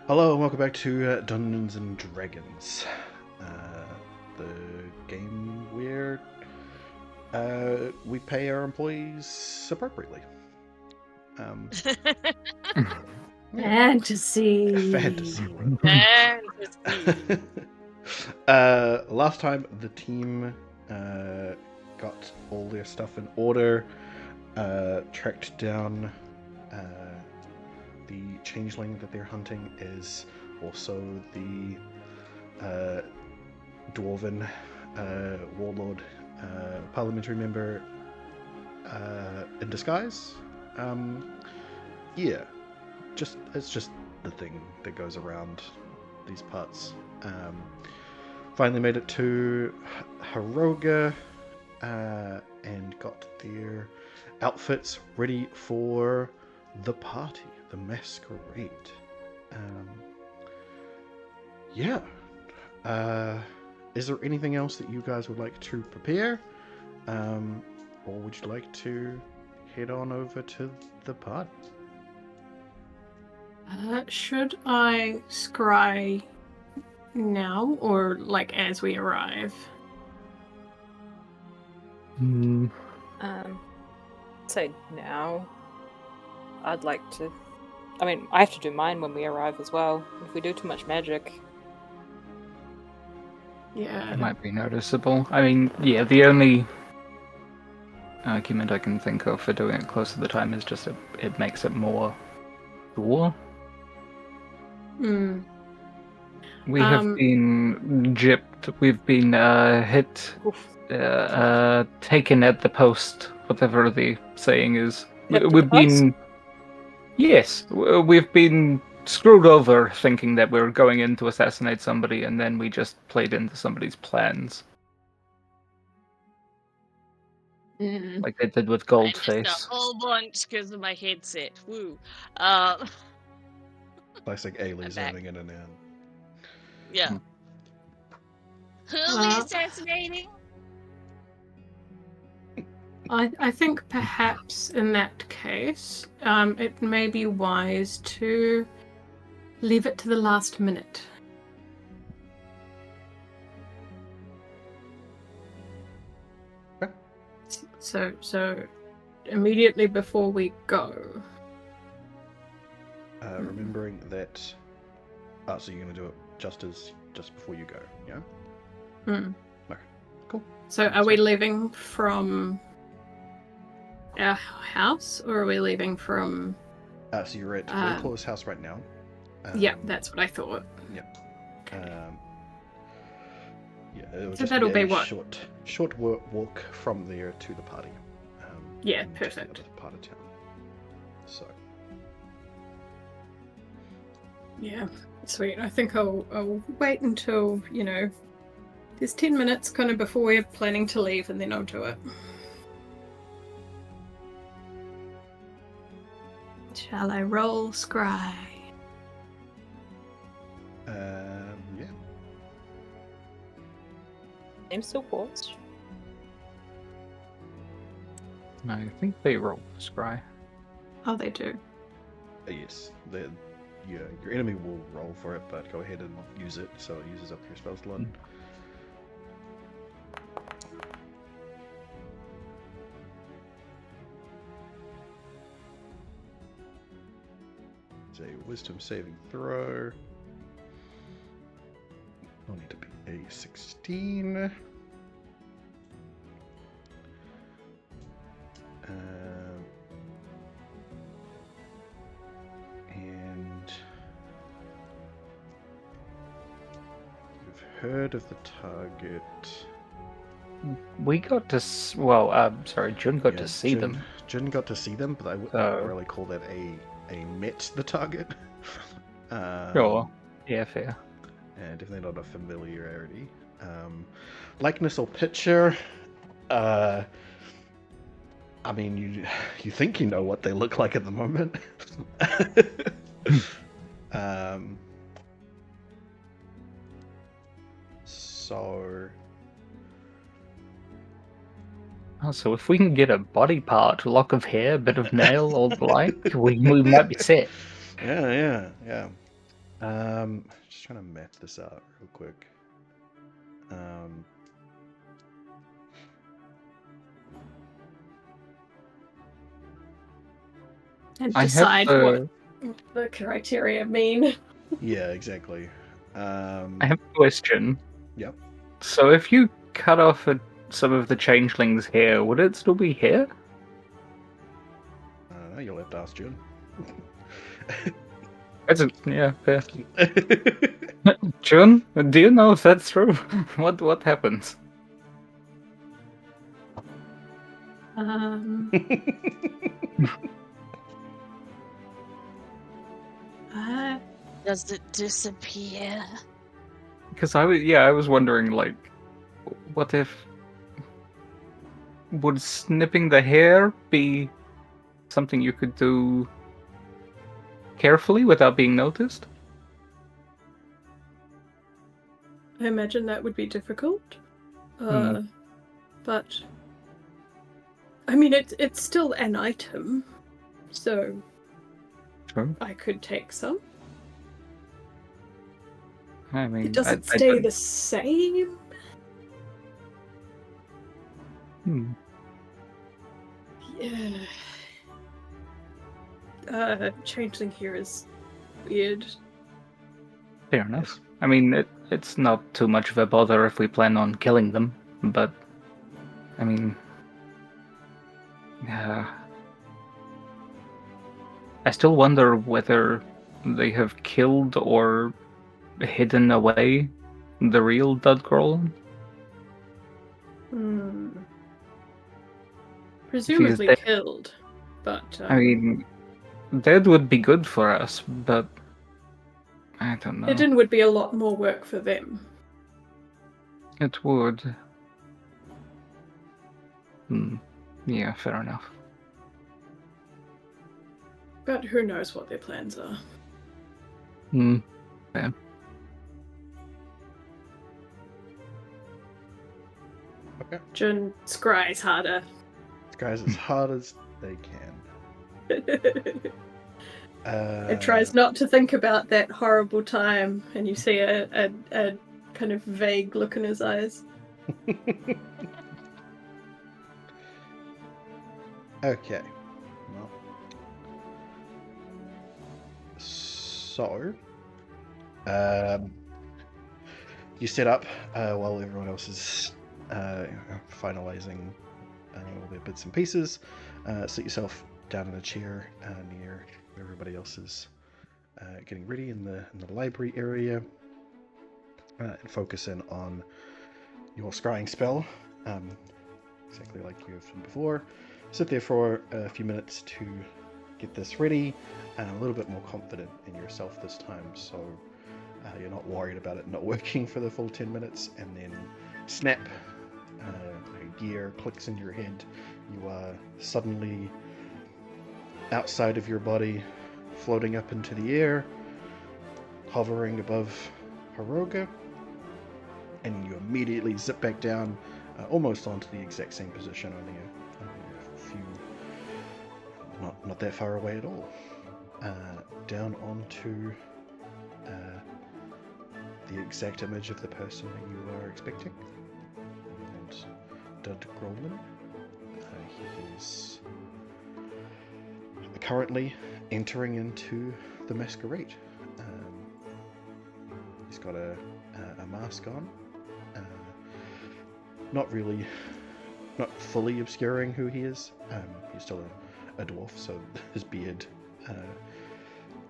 Hello and welcome back to Dungeons and Dragons, the game where we pay our employees appropriately. Fantasy. Fantasy world. Fantasy. Last time the team got all their stuff in order, tracked down the changeling that they're hunting is also the dwarven warlord parliamentary member in disguise. Yeah, it's just the thing that goes around these parts. Finally made it to Haroga and got their outfits ready for the party, the masquerade. Yeah. Is there anything else that you guys would like to prepare? Or would you like to head on over to the party? Should I scry now or like as we arrive? Say now. I'd like to. I mean, I have to do mine when we arrive as well. If we do too much magic. Yeah. It might be noticeable. I mean, yeah, the only argument I can think of for doing it close to the time is just it makes it more cool. Hmm. We have been gypped, we've been hit, taken at the post, whatever the saying is. We've been... Yes, we've been screwed over thinking that we were going in to assassinate somebody, and then we just played into somebody's plans. Like they did with Goldface. Just a whole bunch because of my headset. Woo. Classic Ailey zooming in and out. Yeah. Who are we assassinating? I think perhaps in that case, it may be wise to leave it to the last minute. Okay. So immediately before we go. Remembering that. So you're gonna do it just before you go, yeah? Okay, cool. So are we leaving from our house, or are we leaving from... So you're at Willclaw's house right now. Yeah, that's what I thought. Yeah. Okay. It'll so just that'll be a what? short walk from there to the party. Yeah, perfect. To the part of town. So. Yeah, sweet. I think I'll wait until, there's 10 minutes kind of before we're planning to leave, and then I'll do it. Shall I roll scry? Yeah. I'm still paused. I think they roll scry. Oh, they do. Yes. Your enemy will roll for it, but go ahead and use it, so it uses up your spell slot. It's a wisdom saving throw. Will need to be a 16. And you've heard of the target. We got to... Jun got to see them. Jun got to see them, but I wouldn't really call that a met the target. Sure. Yeah, fair. And definitely not a familiarity. Likeness or picture. I mean, you think you know what they look like at the moment. So So if we can get a body part, lock of hair, bit of nail, or the like, we might be set. Yeah. Just trying to map this out real quick. And I have decide a- what the criteria mean. Yeah, exactly. I have a question. Yep. So if you cut off some of the changelings' hair, would it still be hair? I don't know, you'll have to ask June. Yeah, fair. June, do you know if that's true? What happens? Does it disappear? Because I was wondering, like, what if would snipping the hair be something you could do carefully without being noticed? I imagine that would be difficult. But I mean, it's still an item, so Sure. I could take some. I mean, It doesn't stay the same. Yeah. Changeling here is weird. Fair enough. I mean, it's not too much of a bother if we plan on killing them, but I mean, I still wonder whether they have killed or hidden away the real Dudgrollen. Presumably killed, but I mean, dead would be good for us, but I don't know. hidden would be a lot more work for them. It would. Yeah, fair enough. But who knows what their plans are. Yeah. Okay. Jun scries harder. Scries as hard as they can. It tries not to think about that horrible time, and you see a kind of vague look in his eyes. Okay. Well. So, you set up while everyone else is finalizing all their bits and pieces. Sit yourself down in a chair near where everybody else is getting ready in the library area, and focus in on your scrying spell, exactly like you have done before. Sit there for a few minutes to get this ready, and a little bit more confident in yourself this time, so you're not worried about it not working for the full 10 minutes, and then snap, a gear clicks into your head, you are suddenly outside of your body, floating up into the air, hovering above Hiroga, and you immediately zip back down, almost onto the exact same position, only a few, not that far away at all, down onto the exact image of the person that you are expecting. And Dudgrollen, he is currently entering into the masquerade. He's got a mask on, not fully obscuring who he is. He's still a dwarf, so his beard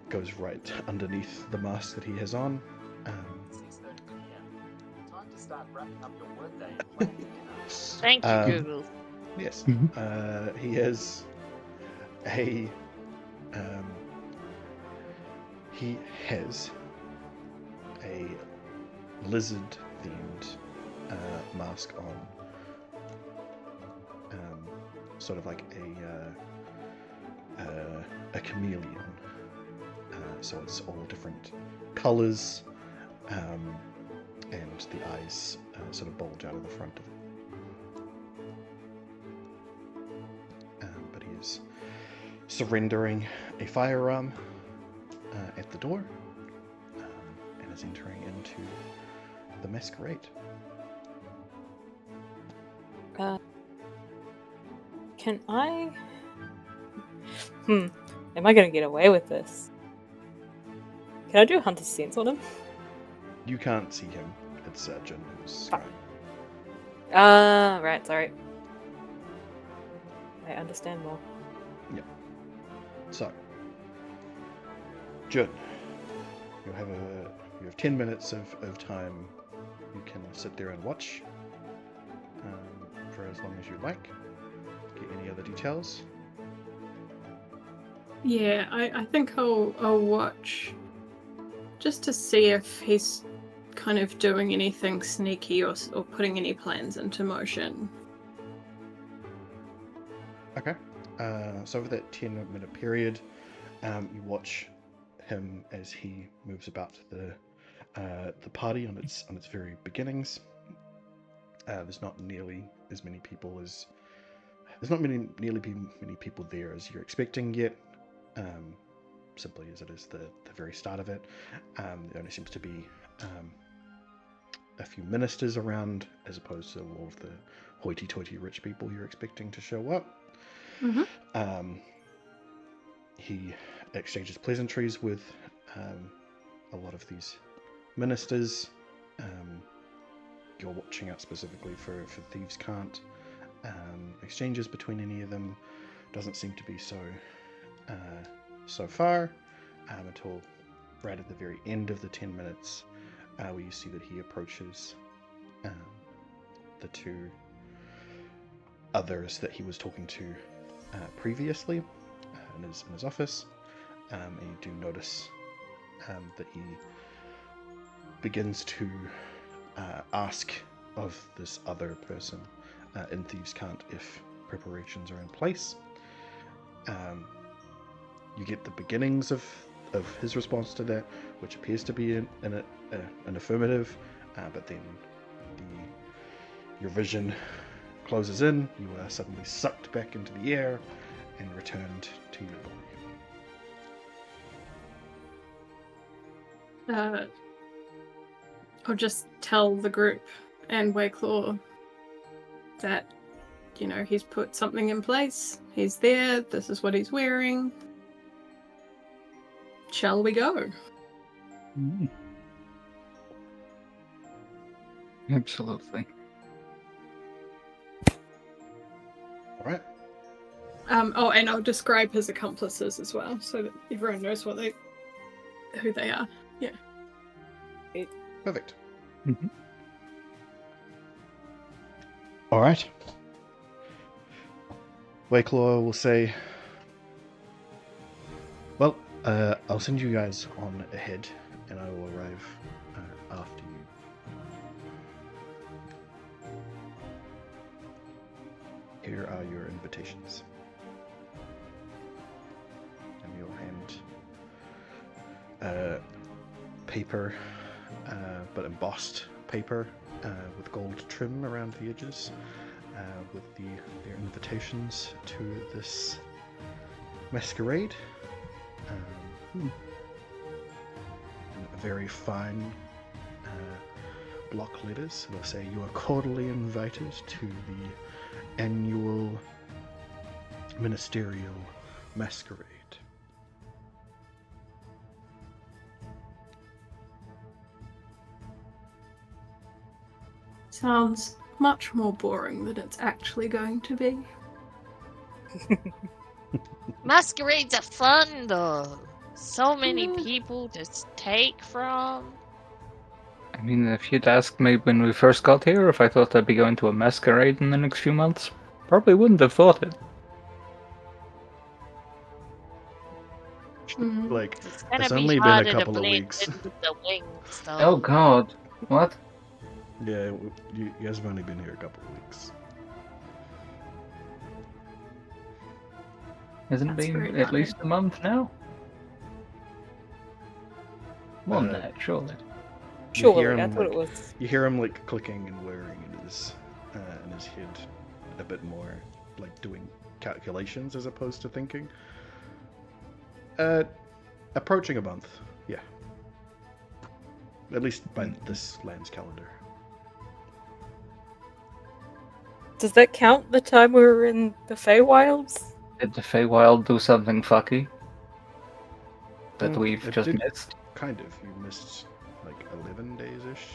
goes right underneath the mask that he has on. Thank you, Google. Yes. He has a lizard-themed mask on, sort of like a chameleon. So it's all different colors, and the eyes sort of bulge out of the front of it. But he is surrendering a firearm at the door. as entering into the masquerade. Can I? Am I gonna get away with this? Can I do Hunter's Sense on him? You can't see him. It's Jin who's trying. Right, sorry. I understand more. So, Jun, you have 10 minutes of time. You can sit there and watch for as long as you like. Get any other details? Yeah, I think I'll watch just to see if he's kind of doing anything sneaky or putting any plans into motion. Okay. So over that 10-minute period, you watch him as he moves about the party on its very beginnings. There's not nearly as many people as nearly many people there as you're expecting yet. Simply as it is the very start of it. There only seems to be a few ministers around, as opposed to all of the hoity-toity rich people you're expecting to show up. Mm-hmm. He exchanges pleasantries with a lot of these ministers. You're watching out specifically for Thieves' Cant. Exchanges between any of them doesn't seem to be so far, until right at the very end of the 10 minutes, where you see that he approaches the two others that he was talking to previously in his office, and you do notice that he begins to ask of this other person in Thieves' Cant if preparations are in place. You get the beginnings of his response to that, which appears to be an affirmative, but then your vision closes in. You are suddenly sucked back into the air and returned to your body. I'll just tell the group and Wayclaw that, he's put something in place. He's there. This is what he's wearing. Shall we go? Absolutely. All right. And I'll describe his accomplices as well, so that everyone knows who they are. Yeah. Perfect. Mm-hmm. All right. Wayclaw will say, well, I'll send you guys on ahead, and I will arrive after you. Here are your invitations. And you'll hand paper, but embossed paper with gold trim around the edges, with their invitations to this masquerade. In very fine block letters. They'll say you are cordially invited to the annual ministerial masquerade. Sounds much more boring than it's actually going to be. Masquerades are fun, though. So many people to take from. I mean, if you'd asked me when we first got here if I thought I'd be going to a masquerade in the next few months, probably wouldn't have thought it. Like, It's only been a harder couple to of blend weeks. in with the wings, though. Oh god. What? Yeah, you guys have only been here a couple of weeks. Hasn't it That's been very at funny. least a month now? More than Uh, that, surely. You hear Surely, I him, thought like- it was. You hear him like clicking and whirring in his head a bit more, like doing calculations as opposed to thinking. Approaching a month, yeah. At least by this land's calendar. Does that count the time we were in the Feywilds? Did the Feywild do something fucky that we've It just did missed? Kind of. You missed like 11 days-ish.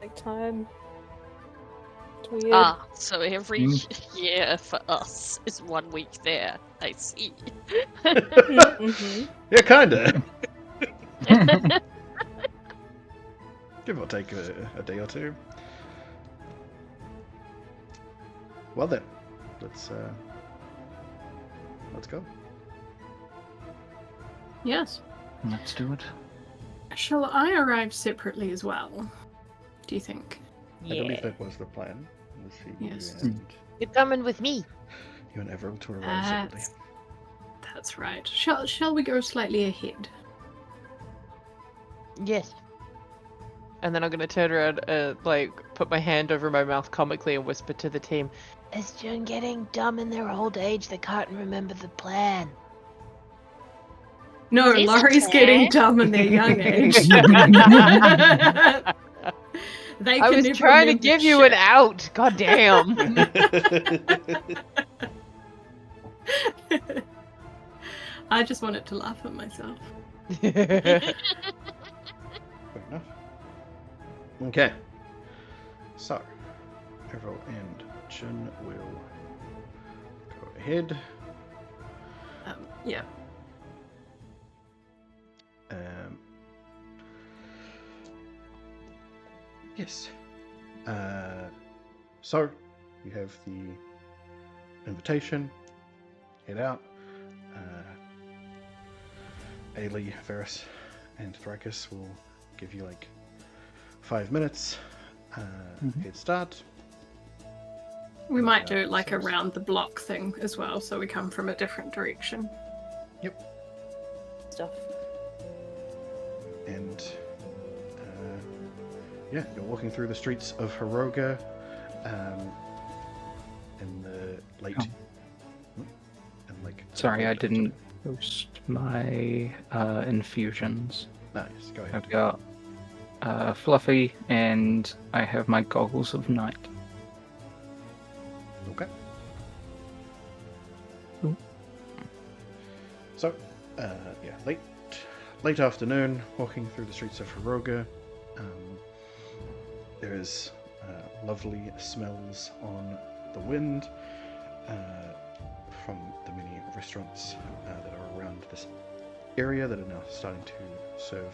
Like time? It's weird. Ah, so every Mm. year for us is 1 week there. I see. Mm-hmm. Yeah, kinda. Give or take a day or two. Well then, let's go. Yes. Let's do it. Shall I arrive separately as well? Do you think? I believe that was the plan. Was for you Yes. and You're coming with me. you and Everett to arrive separately. That's right. Shall we go slightly ahead? Yes. And then I'm gonna turn around, like, put my hand over my mouth comically and whisper to the team, "Is June getting dumb in their old age? They can't remember the plan." No, She's Laurie's okay. getting dumb in their young age. They I can was never trying to remember give you an shit. out. God damn. I just wanted to laugh at myself. Fair enough. Okay. So, Everett and Jun will go ahead. Yeah. Yes. So, you have the invitation. Head out. Ailey, Varys, and Thrakus will give you like 5 minutes head start. We might do like a Sounds- round the block thing as well, so we come from a different direction. Stuff. And yeah, you're walking through the streets of Hiroga in the late. Oh. And like. Sorry, I didn't post my infusions. Nice. Go ahead. I've got Fluffy, and I have my goggles of night. Okay. Ooh. So, yeah, late afternoon, walking through the streets of Hiroga. There is lovely smells on the wind from the many restaurants that are around this area that are now starting to serve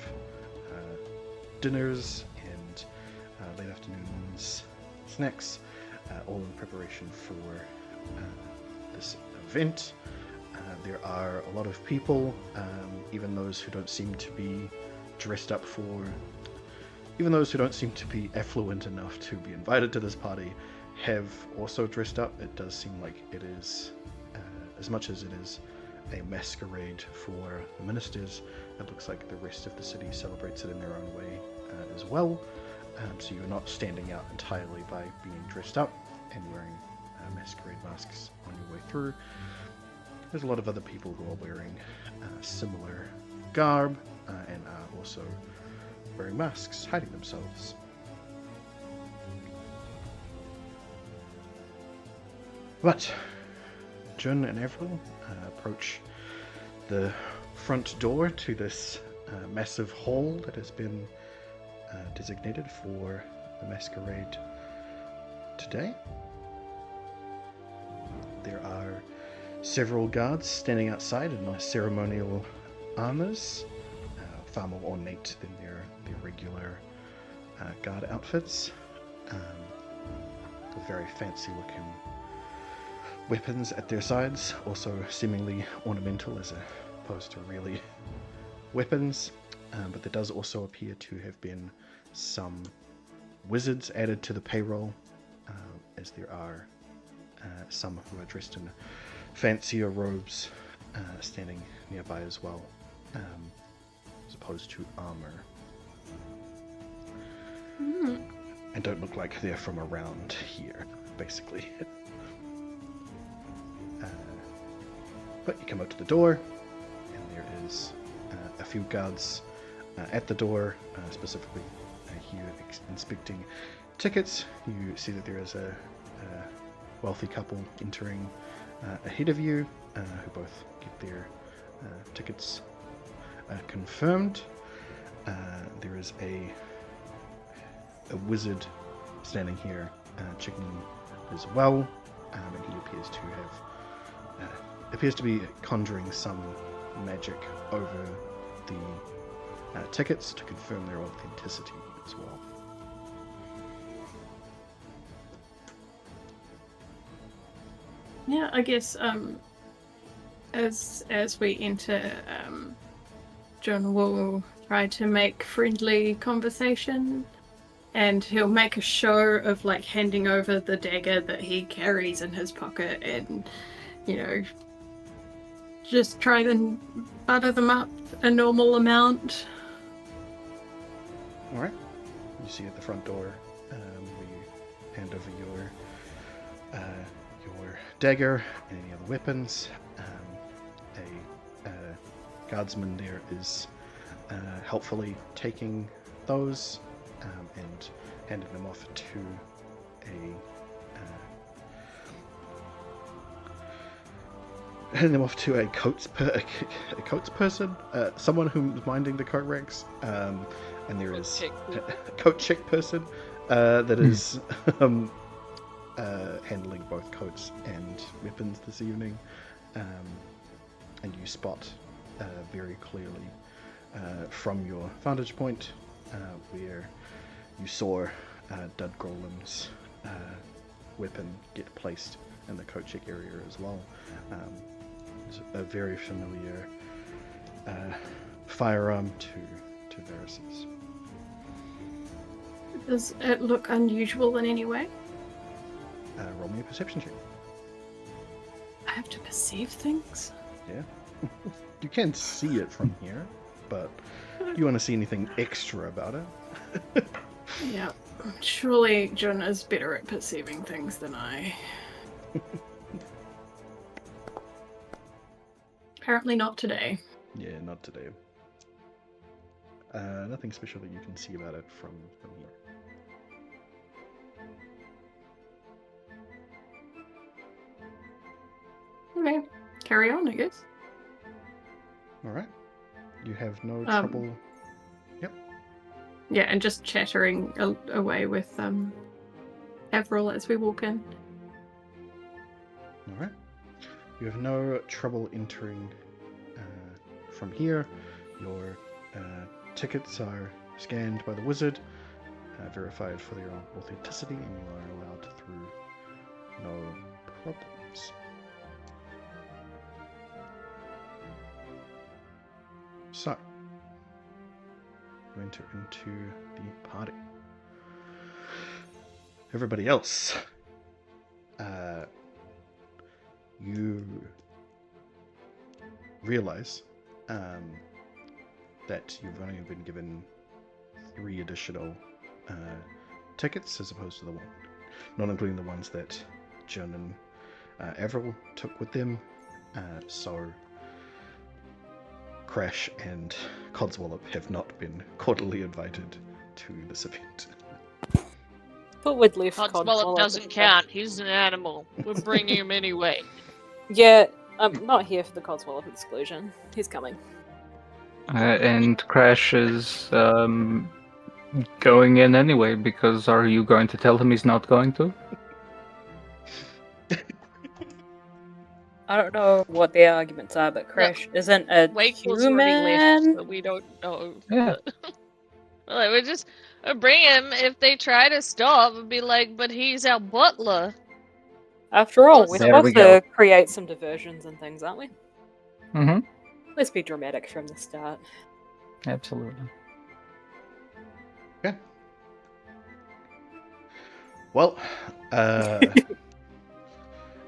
dinners and late afternoons snacks, all in preparation for this event. There are a lot of people, even those who don't seem to be affluent enough to be invited to this party, have also dressed up. It does seem like it is, as much as it is a masquerade for the ministers, it looks like the rest of the city celebrates it in their own way as well. So you're not standing out entirely by being dressed up and wearing masquerade masks on your way through. There's a lot of other people who are wearing similar garb and are also wearing masks, hiding themselves. But Jun and Avril approach the front door to this massive hall that has been designated for the masquerade today. There are several guards standing outside in ceremonial armors, far more ornate than their regular guard outfits, with very fancy looking weapons at their sides, also seemingly ornamental as opposed to really weapons. But there does also appear to have been some wizards added to the payroll, as there are some who are dressed in fancier robes standing nearby as well, as opposed to armor. And don't look like they're from around here, basically. But you come up to the door, is a few guards at the door, specifically here inspecting tickets. You see that there is a wealthy couple entering ahead of you, who both get their tickets confirmed. There is a wizard standing here checking as well, and he appears to be conjuring some magic over the tickets to confirm their authenticity as well. Yeah, I guess as we enter, John will try to make friendly conversation, and he'll make a show of like handing over the dagger that he carries in his pocket, and just try and butter them up a normal amount. All right. You see at the front door, where you hand over your dagger and any other weapons. A guardsman there is helpfully taking those and handing them off to a coats person, someone who's minding the coat racks, and there is a coat check person that is handling both coats and weapons this evening, and you spot very clearly from your vantage point where you saw Dud Grolim's weapon get placed in the coat check area as well. It's a very familiar firearm to Varys's. Does it look unusual in any way? Roll me a perception check. I have to perceive things? Yeah. You can see it from here, but do you want to see anything extra about it? Yeah. Surely John is better at perceiving things than I. Apparently not today. Yeah, not today. Nothing special that you can see about it from here. Okay, carry on, I guess. Alright. You have no trouble. Yep. Yeah, and just chattering away with Avril as we walk in. Alright. You have no trouble entering from here. Your tickets are scanned by the wizard, verified for their authenticity, and you are allowed through no problems. So, you enter into the party. Everybody else, you realize that you've only been given 3 additional tickets as opposed to the one, not including the ones that Jun and Avril took with them. So Crash and Codswallop have not been cordially invited to this event. But we'd leave Codswallop doesn't count. He's an animal. We're bringing him anyway. Yeah, I'm not here for the Codswallop exclusion. He's coming. And Crash is going in anyway, because are you going to tell him he's not going to? I don't know what the arguments are, but Crash isn't a Wakeful's already left, human. so we don't know. Yeah. Well, we just bring him. If they try to stop, we'll be like, but he's our butler. After all, we're There we supposed go. to create some diversions and things, aren't we? Mm-hmm. Let's be dramatic from the start. Absolutely. Okay. Well,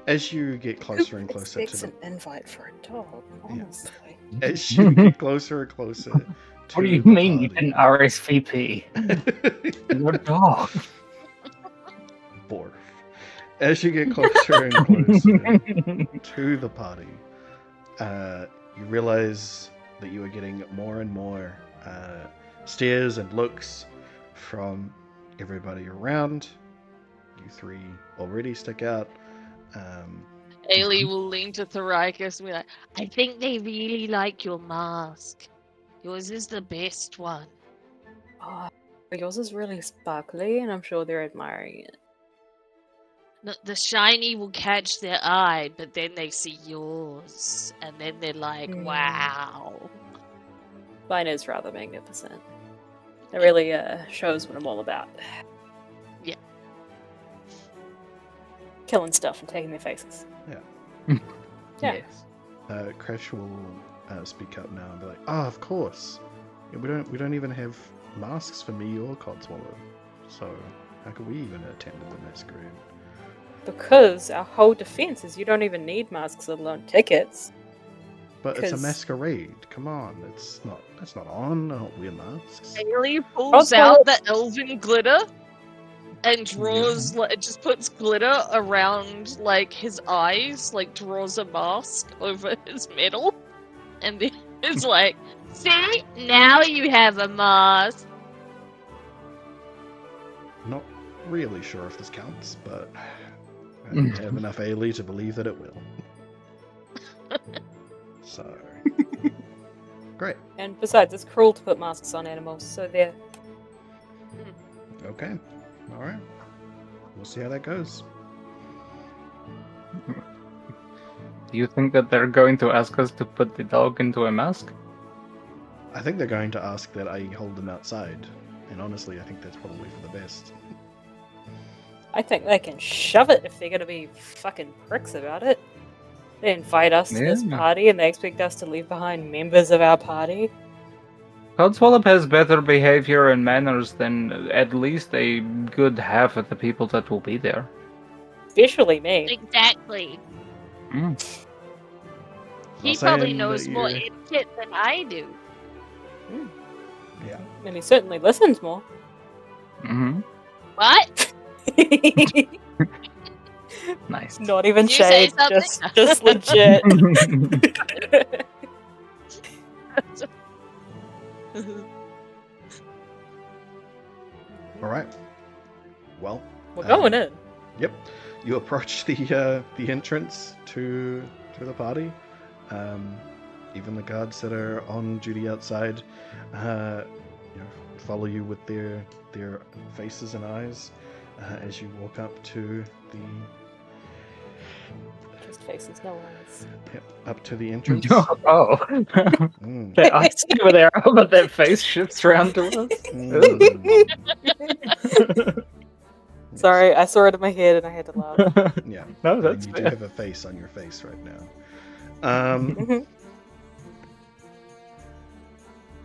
as you get closer and closer It's to an invite for a dog, honestly. as you get closer and closer to What do you the mean you party- didn't RSVP? You're a dog. Borf. As you get closer and closer to the party, you realize that you are getting more and more stares and looks from everybody around. You three already stick out. Ailey will lean to Thoricus and be like, I think they really like your mask. Yours is the best one. Oh, yours is really sparkly, and I'm sure they're admiring it. The shiny will catch their eye, but then they see yours, and then they're like, wow. Mine is rather magnificent. It really shows what I'm all about. Yeah. Killing stuff and taking their faces. Yeah. Yeah. Yes. Crash will speak up now and be like, of course. Yeah, we don't even have masks for me or Codswallow. So how could we even attend the masquerade? Because our whole defense is you don't even need masks, let alone tickets. But it's a 'Cause- masquerade. Come on, that's not on. I don't wear masks. Ailey pulls out the elven glitter and draws, like, just puts glitter around, like, his eyes, like, draws a mask over his metal, and then it's like, see? Now you have a mask. Not really sure if this counts, but I have enough Ailey to believe that it will. So, great. And besides, it's cruel to put masks on animals, so there. Okay. All right. We'll see how that goes. Do you think that they're going to ask us to put the dog into a mask? I think they're going to ask that I hold them outside, and honestly, I think that's probably for the best. I think they can shove it if they're gonna be fucking pricks about it. They invite us to this Yeah. party and they expect us to leave behind members of our party. Codswallop has better behavior and manners than at least a good half of the people that will be there. Especially me. Exactly. Mm. He Not probably saying knows that more you- etiquette than I do. Yeah. And he certainly listens more. Hmm. What? Nice. Not even You say shade, something? just legit. All right. Well, We're going in. Yep. You approach the entrance to the party. Even the guards that are on duty outside, follow you with their faces and eyes as you walk up to the Just faces, no eyes. up to the entrance. Oh. Mm. Their eyes over there, but their face shifts around to us. Mm. Sorry, I saw it in my head and I had to laugh. Yeah. No, that's you do fair. have a face on your face right now.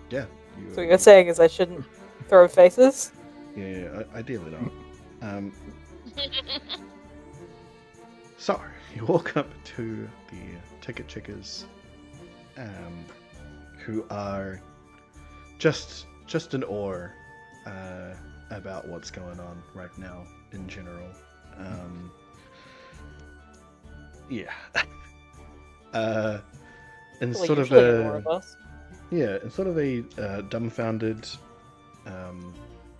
Yeah. You, So what you're saying is I shouldn't throw faces? Yeah, ideally not. So, you walk up to the ticket checkers, who are just in awe about what's going on right now in general. Yeah. And Well, sort of usually more of us. yeah, and sort of a dumbfounded,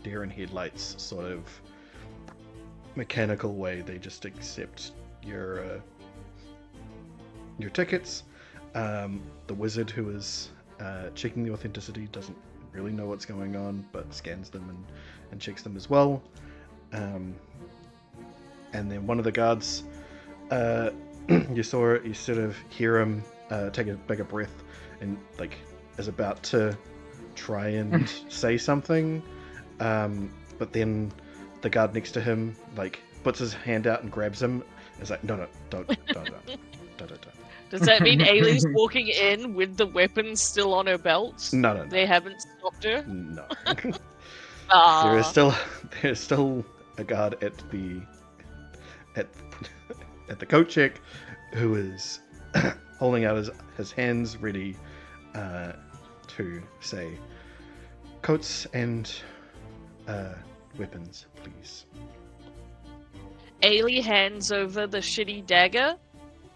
deer in headlights sort of mechanical way. They just accept your tickets. The wizard who is checking the authenticity doesn't really know what's going on, but scans them and checks them as well. And then one of the guards, you sort of hear him take a bigger breath and like is about to try and say something, but then the guard next to him like puts his hand out and grabs him. It's like, no, don't. Does that mean Ailey's walking in with the weapon still on her belt? No. They haven't stopped her? No. Ah. There's still a guard at the coat check who is holding out his hands ready to say coats and weapons, please. Ailey hands over the shitty dagger,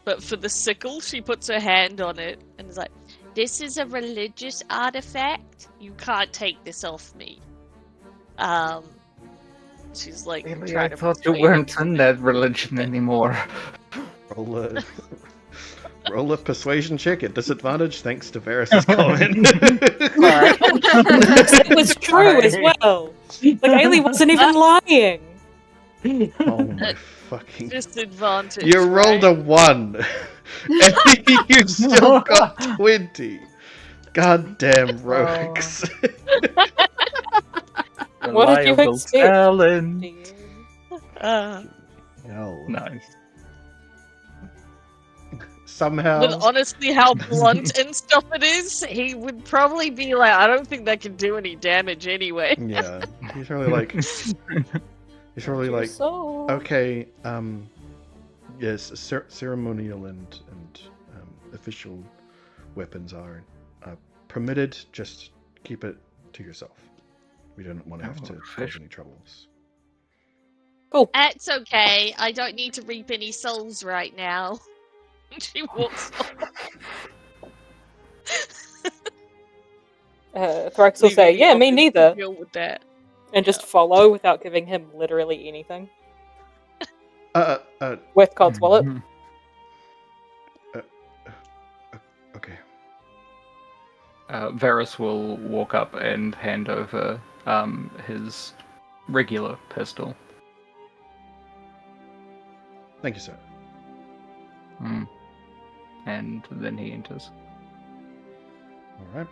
but for the sickle, she puts her hand on it and is like, this is a religious artifact. You can't take this off me. She's like Really, trying I to thought you persuade weren't him. in that religion anymore. Roll a persuasion check at disadvantage thanks to Varys' comment. It was true as well. Like Ailey wasn't even lying. Oh my fucking... Disadvantage. You rolled a right? 1. And you still got 20. Goddamn rogues. What did you Reliable expect? talent. Hell. Nice. Somehow... With honestly how blunt and stuff it is, he would probably be like, I don't think that can do any damage anyway. Yeah. He's really like... He's really like... So... Okay, yes, ceremonial and official weapons are permitted. Just keep it to yourself. We don't want to have to cause any troubles. Cool. That's okay. I don't need to reap any souls right now. She walks off. Thrax will say, leaving the yeah, me office to neither. Deal with that. And just follow without giving him literally anything. With Codswallop. Okay. Varys will walk up and hand over his regular pistol. Thank you, sir. And then he enters. All right.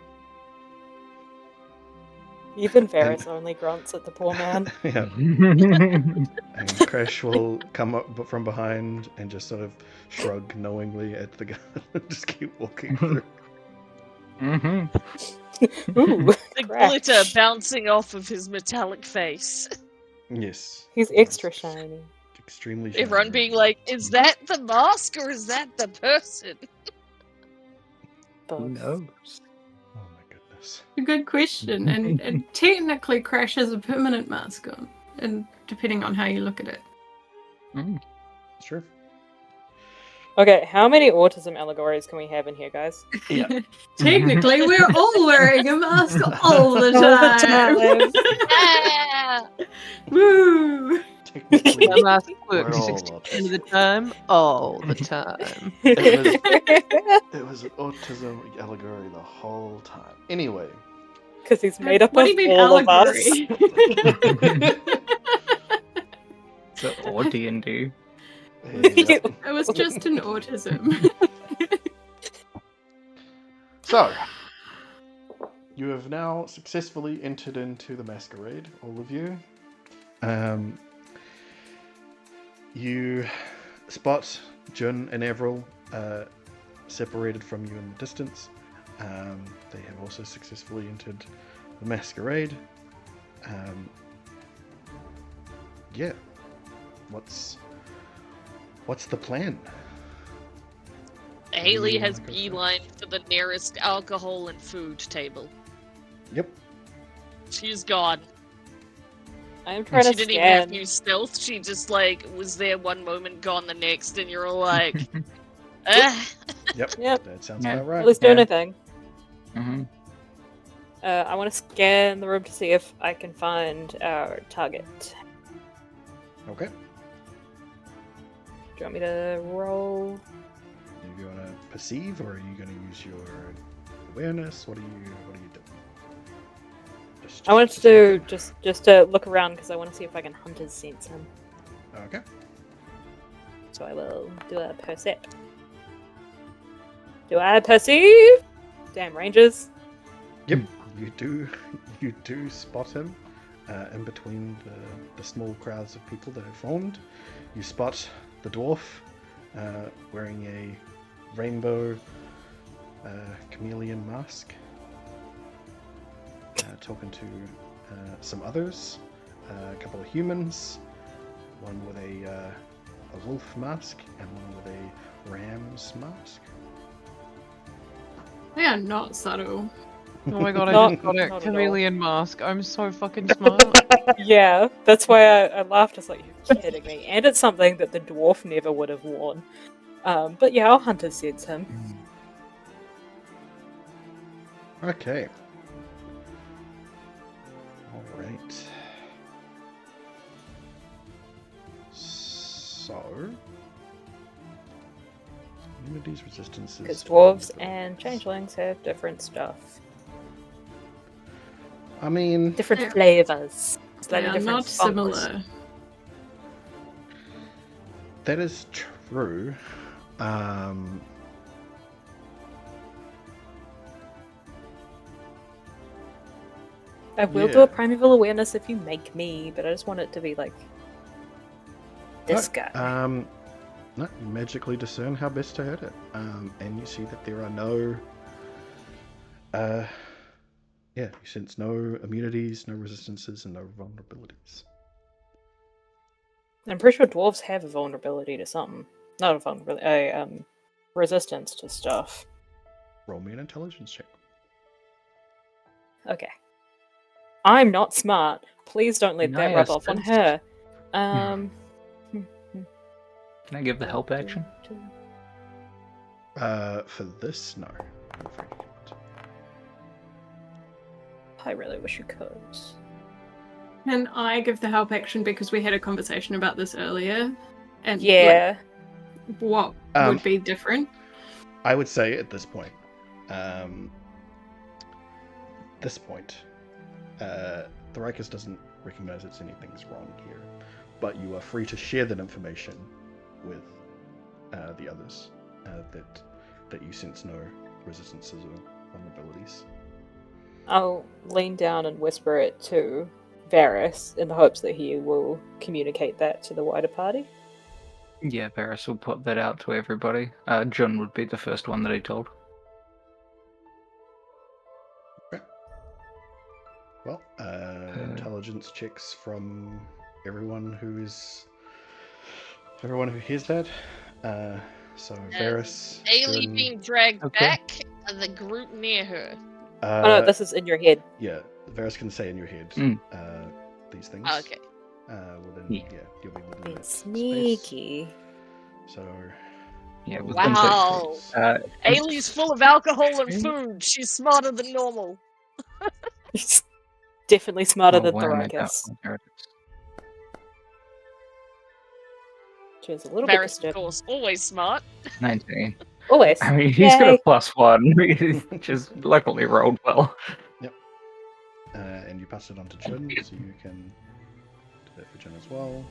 Even Varys only grunts at the poor man. Yeah. And Crash will come up from behind and just sort of shrug knowingly at the guy and just keep walking through. Ooh, The Crash. glitter bouncing off of his metallic face. Yes. He's extra shiny. Extremely shiny. Everyone being like, is that the mask or is that the person? Who Both. knows? Oh my goodness. A good question. And technically Crash has a permanent mask on. And depending on how you look at it. Sure. Okay, how many autism allegories can we have in here, guys? Yeah. Technically, we're all wearing a mask all the time. Ah! Woo! Technically, My mask we're works all 60% of the time, all the time. it was an autism allegory the whole time. Anyway. Because he's made up What of do you mean all of us. allegory? So, or D&D. Yeah. It was just an autism. So, you have now successfully entered into the masquerade, all of you. You spot Jun and Avril separated from you in the distance. They have also successfully entered the masquerade. Yeah. What's the plan? Haley has Go for it. beeline for the nearest alcohol and food table. Yep. She's gone. I'm trying She to didn't even have scan. to use stealth. She just like was there one moment, gone the next, and you're all like, ah. Yep. Yep. That sounds Yeah. about right. At least do Yeah. anything. Mm-hmm. I want to scan the room to see if I can find our target. Okay. Do you want me to roll? Are you gonna perceive, or are you gonna use your awareness? What are you doing? I wanted to do just to look around because I want to see if I can hunter's sense him. Okay. So I will do a percept. Do I perceive? Damn rangers. Yep. You do spot him in between the small crowds of people that have formed. You spot the dwarf wearing a rainbow chameleon mask, talking to some others, a couple of humans, one with a wolf mask and one with a ram's mask. They are not subtle. Oh my god, I Not- just got not a at all. chameleon mask. I'm so fucking smart. Yeah, that's why I laughed. It's like, you're kidding me. And it's something that the dwarf never would have worn. But yeah, I'll hunter's sense him. Okay. All right. So, immunities, resistances. Because dwarves vulnerabilities. and changelings have different stuff. I mean, Different Yeah. flavors. They Slightly are different not funks. similar. that is true. I will do Yeah. a primeval awareness if you make me, but I just want it to be like this guy. No, you magically discern how best to hit it. And you see that there are no. You sense no immunities, no resistances, and no vulnerabilities. I'm pretty sure dwarves have a vulnerability to something. Not a vulnerability, a resistance to stuff. Roll me an intelligence check. Okay. I'm not smart. Please don't let Can that I rub off on assist? her. Can I give the help action? For this, no. I'm afraid you can't. I really wish you could. Can I give the help action because we had a conversation about this earlier? And Yeah. like, what would be different? I would say at this point, Thoricus doesn't recognize that anything's wrong here, but you are free to share that information with the others that you sense no resistances or vulnerabilities. I'll lean down and whisper it to Varys in the hopes that he will communicate that to the wider party. Yeah, Varys will put that out to everybody. Jun would be the first one that he told. Well, intelligence checks from everyone who hears that. So Varys, Ailey Jun, being dragged Okay. back, and the group near her. Oh no, this is in your head. Yeah, Varys can say in your head Mm. these things. Oh, okay. You'll be within Being that space. sneaky. So Yeah, roll with the Wow. d6s. Ailey's full of alcohol and food. She's smarter than normal. He's definitely smarter than wow, made that Thoricus. one. There it is. Which is a little bit Varys, of disturbing. course, always smart. 19. Always. I mean, he's got Yay. a +1, which is luckily rolled well. And you pass it on to Jun, so you can do that for Jun as well.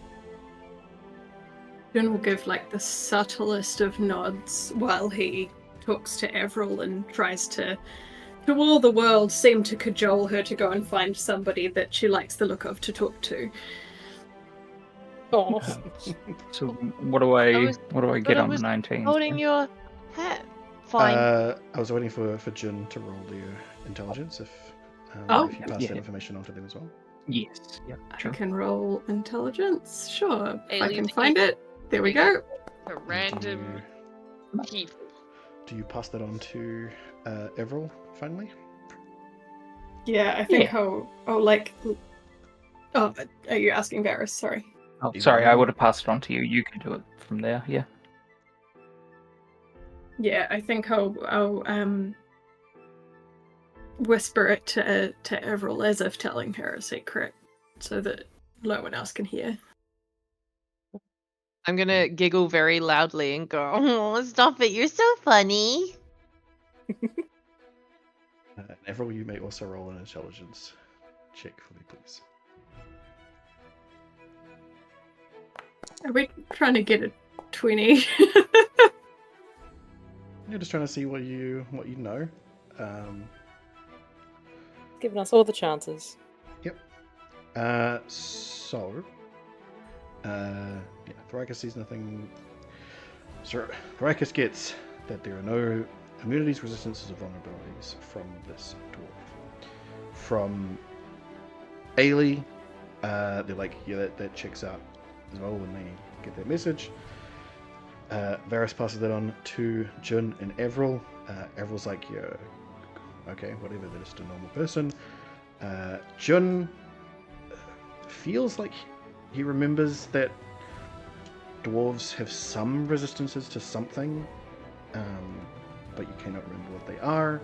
Jun will give like the subtlest of nods while he talks to Avril and tries to all the world, seem to cajole her to go and find somebody that she likes the look of to talk to. Oh. So what do I was- get I on the was 19? Holding your hat. Fine. I was waiting for Jun to roll their intelligence if you pass Yeah. that information on to them as well. Yes. Yeah. Sure. I can roll intelligence, sure. If I Ailey, can the find evil. it. There we go. The random people. Do you pass that on to Avril finally? Yeah, I think Yeah. I'll like. Oh, are you asking Varys? Sorry. Oh, Either sorry, I one. would have passed it on to you. You can do it from there. Yeah. Yeah, I think I'll whisper it to Avril as if telling her a secret, so that no one else can hear. I'm gonna giggle very loudly and go, "Oh, stop it! You're so funny." Avril, you may also roll an intelligence check for me, please. Are we trying to get a 20? You're just trying to see what you know. Giving us all the chances. Thoricus sees nothing. So Thoricus gets that there are no immunities, resistances, or vulnerabilities from this dwarf. From Ailey, they're like, yeah, that checks out as well when they get that message. Varys passes that on to Jun and Avril. Avril's like, yeah, okay, whatever, they're just a normal person. Jun feels like he remembers that dwarves have some resistances to something, but you cannot remember what they are.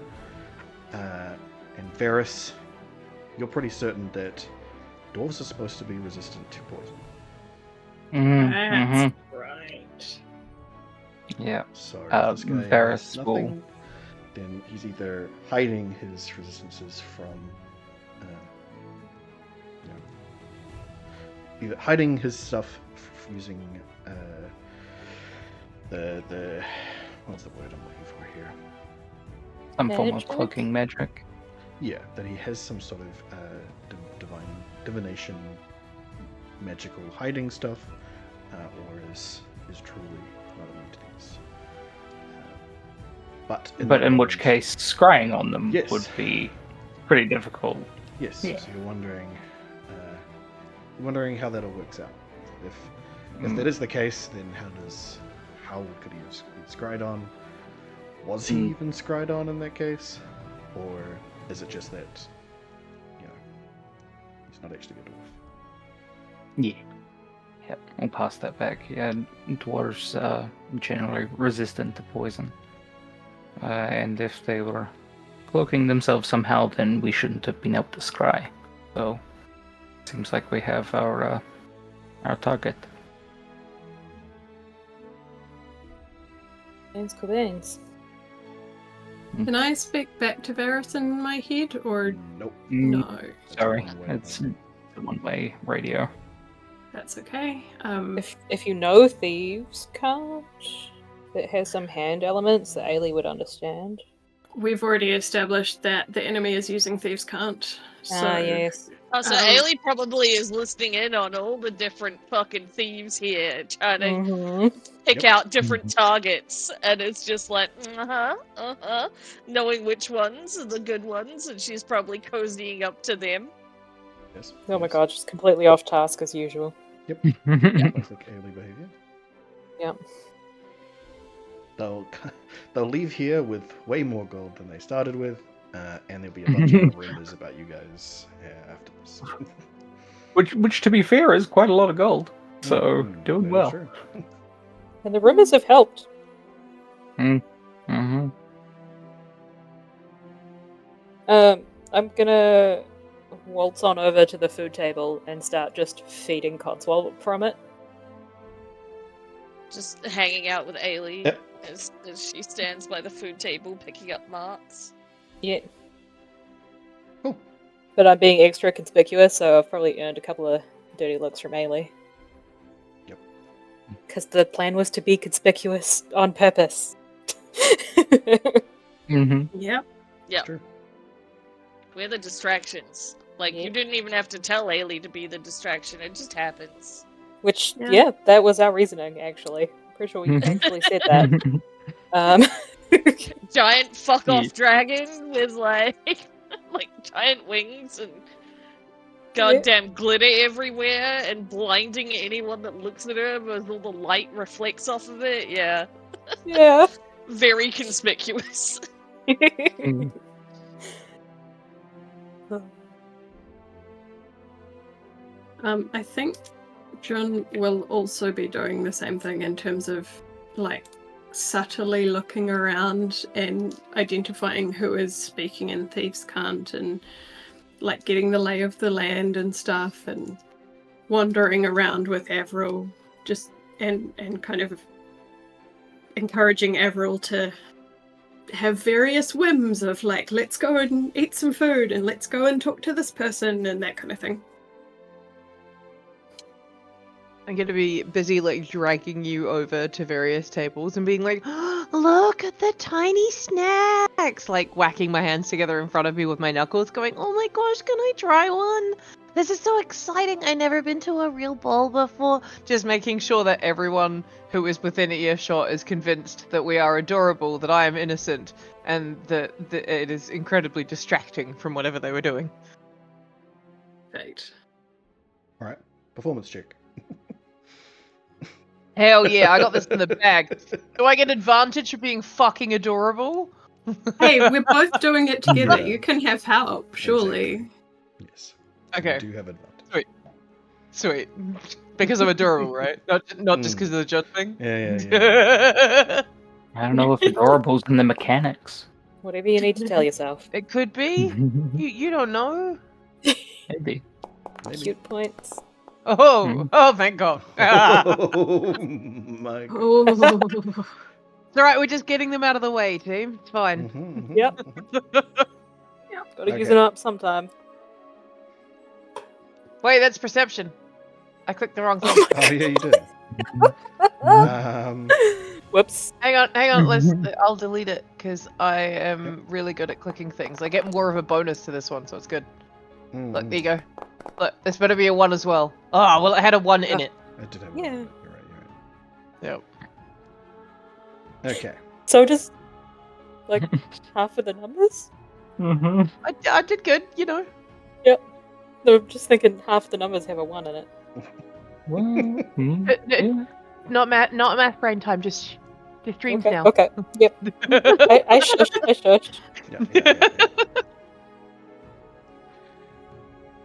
And Varys, you're pretty certain that dwarves are supposed to be resistant to poison. That's right. Yeah. So if this guy has Varys will. nothing, then he's either hiding his resistances from, either hiding his stuff using the what's the word I'm looking for here? Some form of Magic? cloaking magic. Yeah, that he has some sort of divination, magical hiding stuff, or is truly not immune to these. But In which case, scrying on them Yes. would be pretty difficult. yes, Yeah. so you're wondering how that all works out. If that is the case, then how could he have been scryed on? Was he even scryed on in that case, or is it just that he's not actually a dwarf? Yeah. Yep, we'll pass that back. Yeah, dwarves are generally resistant to poison. And if they were cloaking themselves somehow, then we shouldn't have been able to scry. So, seems like we have our target. Beans, cool beans. Can I speak back to Varys in my head, or Nope. no? Sorry, That's one way. it's a one-way radio. That's okay. If you know thieves can't, that has some hand elements that Ailey would understand. We've already established that the enemy is using Thieves' Cant. So, Yes. Oh, so Ailey probably is listening in on all the different fucking thieves here, trying to Mm-hmm. pick Yep. out different targets, and it's just like, knowing which ones are the good ones, and she's probably cozying up to them. Yes. Oh my yes. god, just completely off task as usual. Classic Ailey behavior. Yep. They'll leave here with way more gold than they started with, and there'll be a bunch of rumors about you guys after this. which, to be fair, is quite a lot of gold. So, That doing is well. true. And the rumors have helped. Mm-hmm. I'm gonna waltz on over to the food table and start just feeding Codswell from it. Just hanging out with Ailey Yep. as she stands by the food table picking up marks. Yeah. Cool. But I'm being extra conspicuous, so I've probably earned a couple of dirty looks from Ailey. Yep. Because the plan was to be conspicuous on purpose. Mm-hmm. yep. Yeah, True. we're the distractions. Like, you Yep. didn't even have to tell Ailey to be the distraction, it just happens. Which, Yeah. yeah, that was our reasoning, actually. Pretty sure we Mhm. actually said that. Um, Giant fuck off Yeah. dragon with like giant wings and Yeah. goddamn glitter everywhere and blinding anyone that looks at her as all the light reflects off of it. Yeah, yeah. very conspicuous. Mm. I think John will also be doing the same thing in terms of like subtly looking around and identifying who is speaking in Thieves' Cant and like getting the lay of the land and stuff and wandering around with Avril just and kind of encouraging Avril to have various whims of like, let's go and eat some food and let's go and talk to this person and that kind of thing. I'm gonna be busy like dragging you over to various tables and being like, oh, look at the tiny snacks! Like whacking my hands together in front of me with my knuckles, going, oh my gosh, can I try one? This is so exciting! I've never been to a real ball before. Just making sure that everyone who is within earshot is convinced that we are adorable, that I am innocent, and that it is incredibly distracting from whatever they were doing. Right. Alright. Performance check. Hell yeah, I got this in the bag. Do I get advantage for being fucking adorable? Hey, we're both doing it together. Yeah. You can have help, surely. Yes. Okay. You do have advantage. Sweet. Because I'm adorable, right? Not just because of the judge thing? Yeah. I don't know if adorable's in the mechanics. Whatever you need to tell yourself. It could be. You don't know. Maybe. Maybe. Cute points. Oh, oh, thank God. Oh my God. Oh. It's alright, we're just getting them out of the way, team. It's fine. Mhm, mhm, Yep. mhm. Gotta use Okay. it up sometime. Wait, that's perception. I clicked the wrong thing. Oh yeah, you did. Um, Whoops. Hang on, I'll delete it, because I am really good at clicking things. I get more of a bonus to this one, so it's good. Look, there you go. Look, this better be a 1 as well. Oh, well, it had a 1 in it. I did have Yeah. one. You're right. Yep. Okay. So just like half of the numbers? I did good, you know. No, I'm just thinking half the numbers have a 1 in it. Yeah. Not math brain time, just dreams Okay. now. Okay. Yep. I shushed. I shushed. Yeah.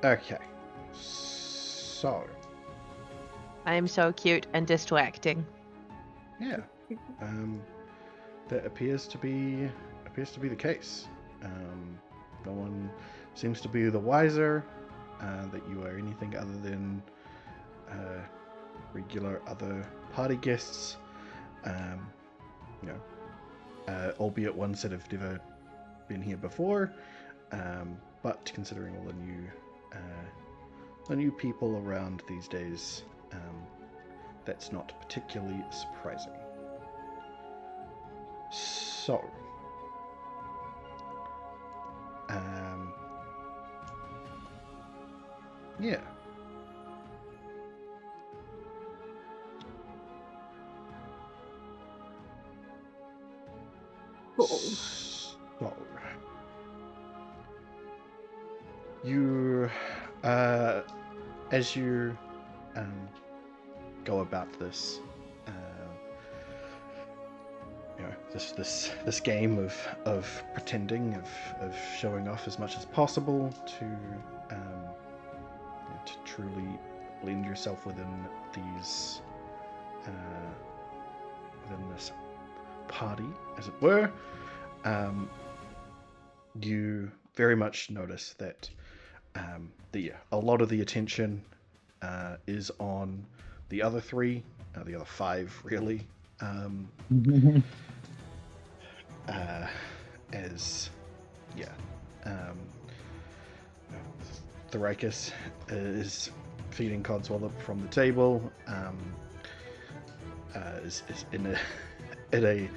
Okay. So, I am so cute and distracting. yeah. That appears to be the case. No one seems to be the wiser that you are anything other than regular other party guests. Albeit ones that have never been here before. But considering all the new people around these days, that's not particularly surprising. So, yeah. So, you, as you go about this, this game of pretending, of showing off as much as possible to truly blend yourself within these within this party, as it were. You very much notice that a lot of the attention is on the other three, the other five, really. Thoricus is feeding Codswallop from the table. Is in a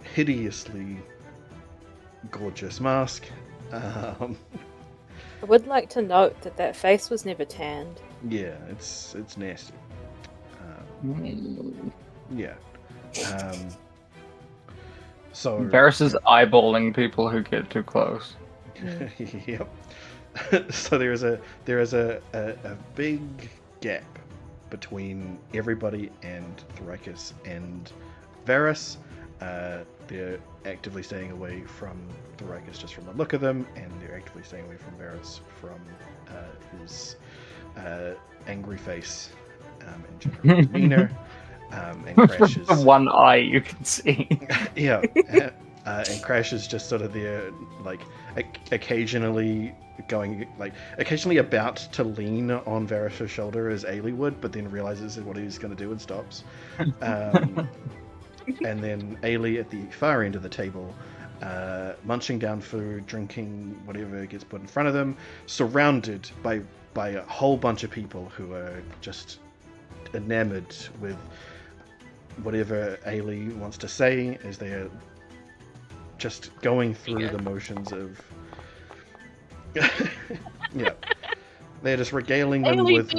hideously gorgeous mask. I would like to note that face was never tanned. Yeah, it's nasty. Yeah. So Varys is eyeballing people who get too close. Yep. So there is a big gap between everybody and Thoricus and Varys. They're actively staying away from Thoricus just from the look of them, and they're actively staying away from Varys from his angry face and general demeanor. And Crash is one eye you can see. yeah, and Crash is just sort of there, like occasionally about to lean on Varys' shoulder as Ailey would, but then realizes what he's going to do and stops. And then Ailey at the far end of the table, munching down food, drinking whatever gets put in front of them, surrounded by a whole bunch of people who are just enamored with whatever Ailey wants to say, as they are just going through the motions of yeah, they're just regaling them with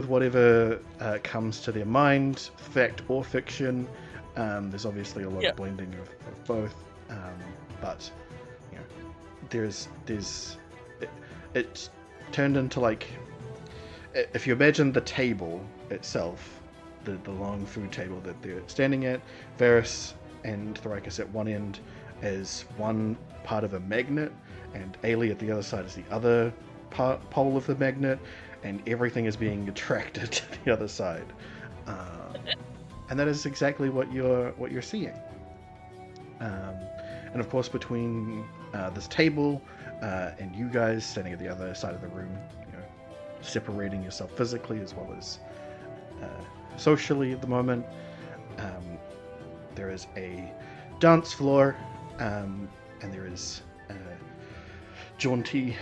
whatever comes to their mind, fact or fiction. There's obviously a lot of blending of both, but you know, it's turned into, like, if you imagine the table itself, the long food table that they're standing at, Varys and Thoricus at one end as one part of a magnet, and Ailey at the other side is the other pole of the magnet, and everything is being attracted to the other side, and that is exactly what you're seeing. And of course, between this table and you guys standing at the other side of the room, separating yourself physically as well as socially at the moment, there is a dance floor, and there is jaunty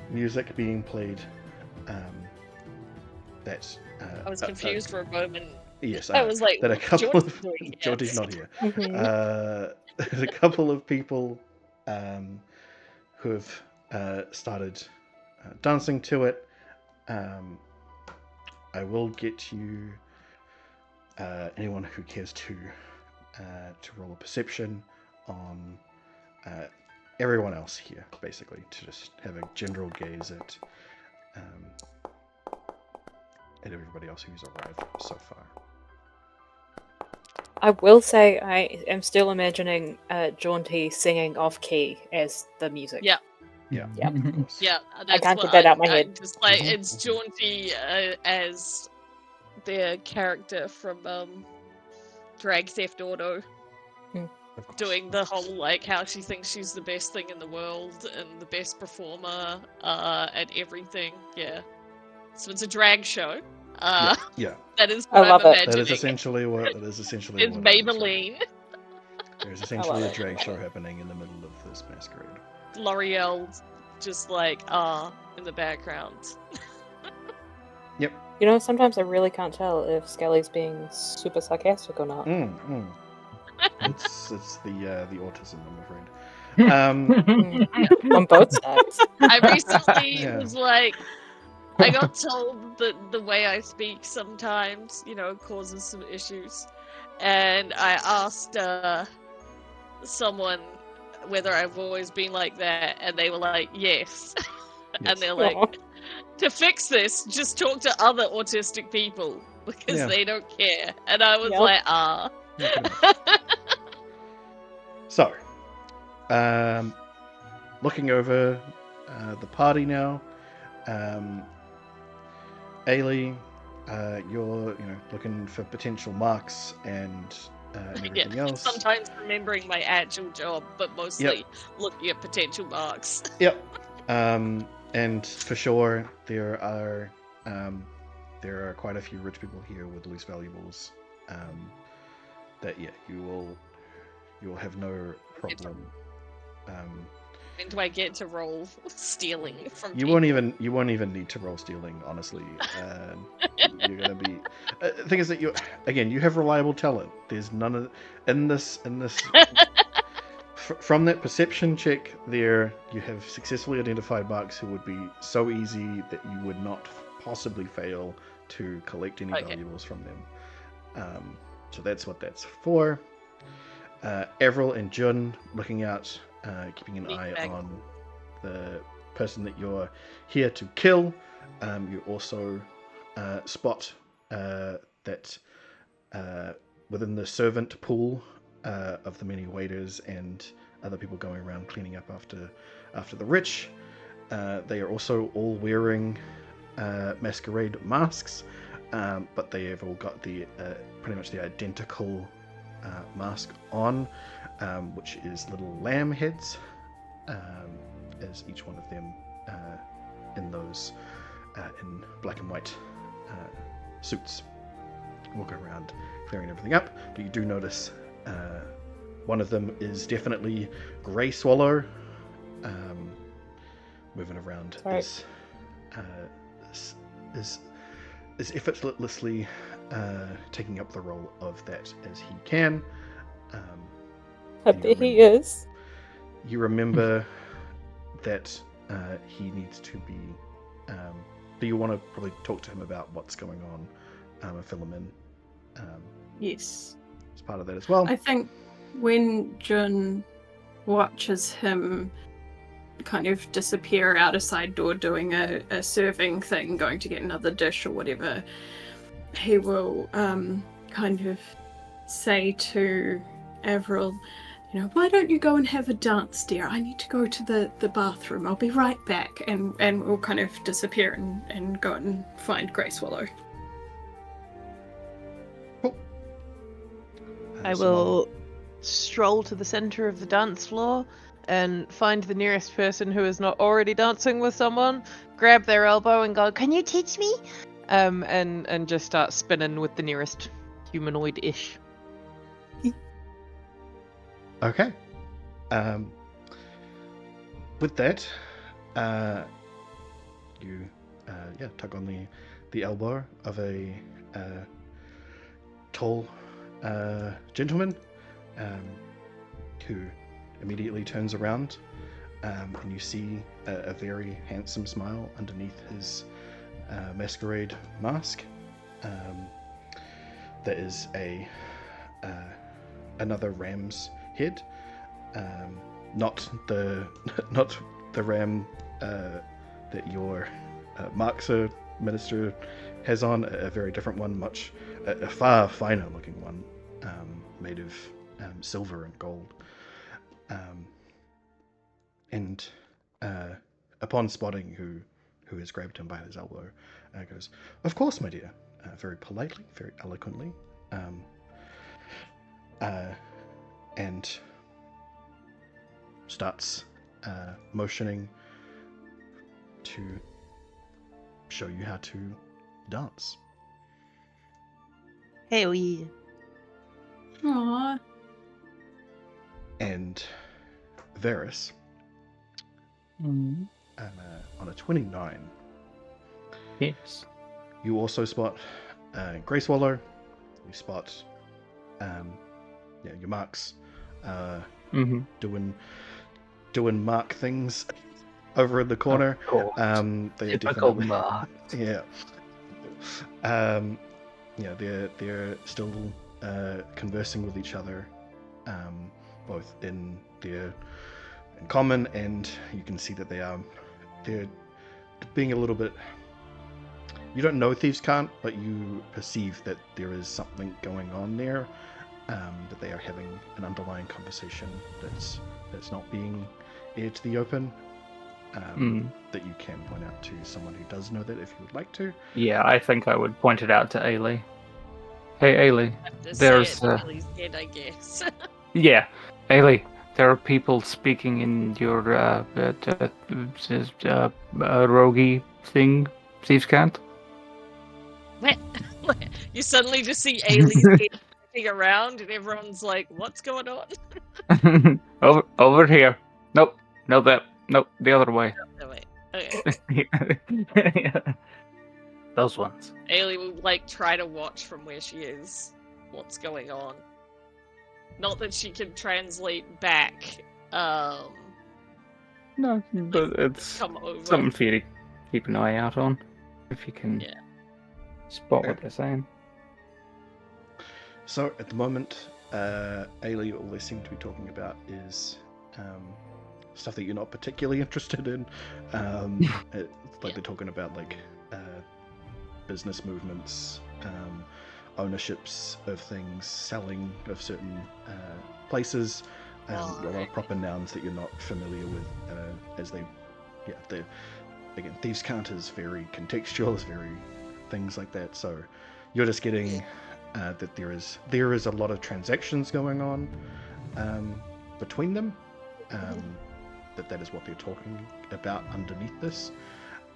music being played. I was confused for a moment. Yes, I was like, that a couple of doing Jaunty's it? not here. Mhm. There's a couple of people who have started dancing to it. I will get you anyone who cares to roll a perception on everyone else here, basically, to just have a general gaze at everybody else who's arrived so far. I will say I am still imagining Jaunty singing off key as the music. Yeah. Yeah, Yep. of course. Yeah, I that's can't what get that out my I'm head. just like, Mhm, it's Jaunty as their character from Drag Theft Auto, Of course. doing the whole like how she thinks she's the best thing in the world and the best performer at everything. Yeah, so it's a drag show. Yeah. That is I what love I'm it. imagining. That is essentially what It's it is. Maybelline, There's essentially a it. drag show happening in the middle of this masquerade. L'Oreal, just like in the background. Yep. You know, sometimes I really can't tell if Skelly's being super sarcastic or not. It's the autism, I'm afraid. On both sides. I recently Yeah. was like, I got told that the way I speak sometimes, causes some issues. And I asked someone whether I've always been like that, and they were like, yes. And Yes. they're like, to fix this, just talk to other autistic people, because Yeah. they don't care. And I was Yep. like, Yeah, pretty much. So, looking over the party now, Ailey, you're looking for potential marks and everything else. Sometimes remembering my actual job, but mostly looking at potential marks. Yep. And for sure, there are quite a few rich people here with loose valuables. That you will have no problem. And do I get to roll stealing from You people? won't even need to roll stealing, honestly. You're gonna be. The thing is that you have reliable talent. There's none of in this. From that perception check, there you have successfully identified marks who would be so easy that you would not possibly fail to collect any valuables from them. So that's what that's for. Avril and Jun looking out, keeping an eye on the person that you're here to kill. You also spot that within the servant pool of the many waiters and other people going around cleaning up after the rich, they are also all wearing masquerade masks, but they have all got the pretty much the identical mask on, which is little lamb heads, as each one of them in those in black and white suits walk around clearing everything up. But you do notice one of them is definitely Grey Swallow, moving around is effortlessly taking up the role of that as he can. I bet he is. You remember that he needs to be. Do you want to probably talk to him about what's going on and fill him in? Yes. As part of that as well. I think when Jun watches him kind of disappear out a side door doing a serving thing, going to get another dish or whatever, he will kind of say to Avril, why don't you go and have a dance, dear? I need to go to the bathroom. I'll be right back. And we'll kind of disappear and go and find Grey Swallow. I will stroll to the center of the dance floor and find the nearest person who is not already dancing with someone, grab their elbow and go, "Can you teach me?" And just start spinning with the nearest humanoid-ish. Okay. With that, you tug on the elbow of a tall gentleman who immediately turns around, and you see a very handsome smile underneath his masquerade mask. There is another ram's head, not the ram that your Marxa minister has on, a very different one, a far finer looking one, made of silver and gold. And upon spotting who has grabbed him by his elbow, goes, "Of course, my dear," very politely, very eloquently, and starts motioning to show you how to dance. Hell yeah. Aww. And Varys, Mm. on a 29, Yes. you also spot Grey Swallow. You spot your marks doing mark things over in the corner. They are Typical definitely Mark. yeah. They're still conversing with each other, both in common, and you can see that they're being a little bit. You don't know Thieves Can't, but you perceive that there is something going on there. That they are having an underlying conversation that's not being aired to the open. That you can point out to someone who does know that if you would like to. Yeah, I think I would point it out to Ailey. Hey, Ailey. Just There's, say it till he's dead, I guess. Yeah, Ailey. There are people speaking in your roguey thing. Thieves Can't. You suddenly just see Ailey's head moving around, and everyone's like, "What's going on?" over here. Nope. No, that. Nope. The other way. No, wait. Okay. Those ones. Ailey will try to watch from where she is what's going on. Not that she can translate back. No, but it's Come over. something for you to keep an eye out on, if you can spot what they're saying. So at the moment, Ailey, all they seem to be talking about is stuff that you're not particularly interested in. They're talking about business movements, ownerships of things, selling of certain places, a lot of proper nouns that you're not familiar with. Again, Thieves Can't is very contextual, is very things like that. So you're just getting that there is a lot of transactions going on between them. That is what they're talking about underneath this.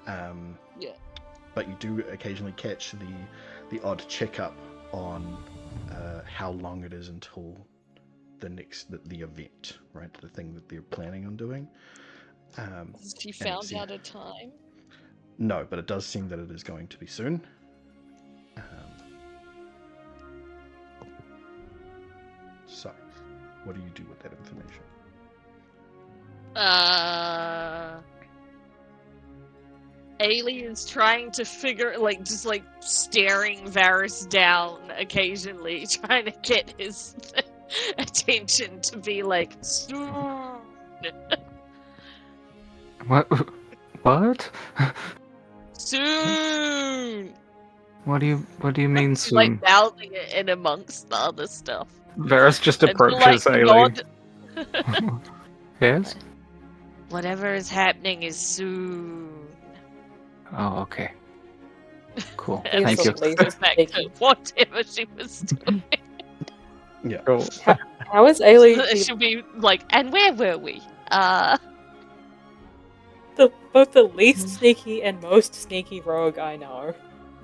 But you do occasionally catch the odd checkup on how long it is until the event, right? The thing that they're planning on doing. Has she found out a time? No, but it does seem that it is going to be soon. So, what do you do with that information? Ailey is trying to figure, just staring Varys down occasionally, trying to get his attention to be soon. What? Soon. What do you mean soon? Mouthing it in amongst the other stuff. Varys just approaches Ailey. Yes? Whatever is happening is soon. Oh, okay. Cool. He's Thank so you. lazy. Back to whatever she was doing. Yeah. Cool. How is Ailey She'll be like, and where were we? both the least sneaky and most sneaky rogue I know?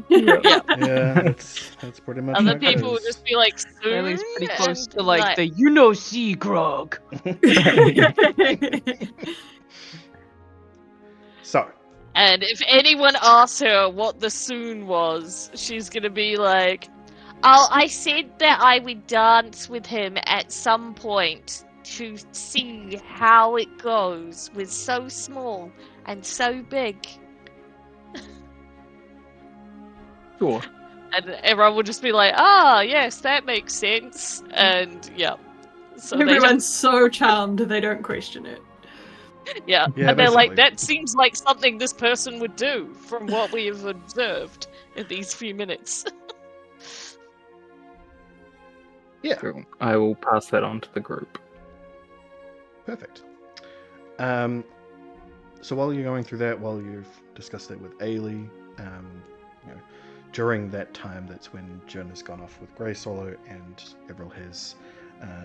Yeah. Yeah, that's pretty much how Other it people will goes. just be like, soon, Riley's pretty close and to like the see grog. So, And if anyone asks her what the soon was, she's gonna be like, oh, I said that I would dance with him at some point to see how it goes with so small and so big. Sure. And everyone will just be like, ah, yes, that makes sense. And yeah. So they don't, Everyone's so charmed they don't question it. yeah. Yeah, And they're like, basically. that seems like something this person would do from what we have observed in these few minutes. Yeah, So I will pass that on to the group. perfect. So while you're going through that, while you've discussed it with Ailey, during that time, that's when Jin has gone off with Grey Swallow and Evril has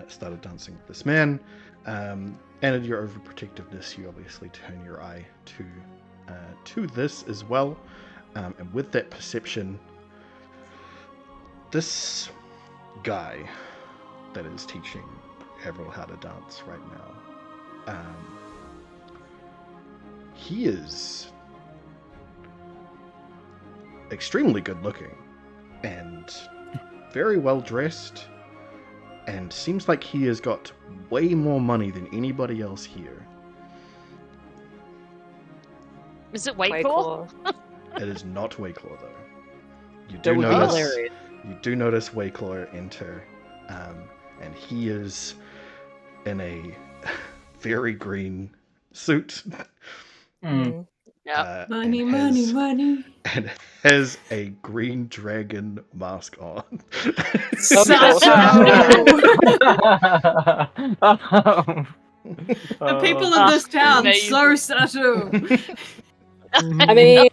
started dancing with this man. And in your overprotectiveness, you obviously turn your eye to this as well. And with that perception, this guy that is teaching Avril how to dance right now, he is extremely good looking and very well dressed, and seems like he has got way more money than anybody else here. Is it Wakeclaw? It is not Wakeclaw though. You That do would be notice hilarious. you do notice Wakeclaw enter, and he is in a very green suit. Mm. Yeah. Money, and money, has- money. and has a green dragon mask on. The people of this town, so amazing. subtle. I mean,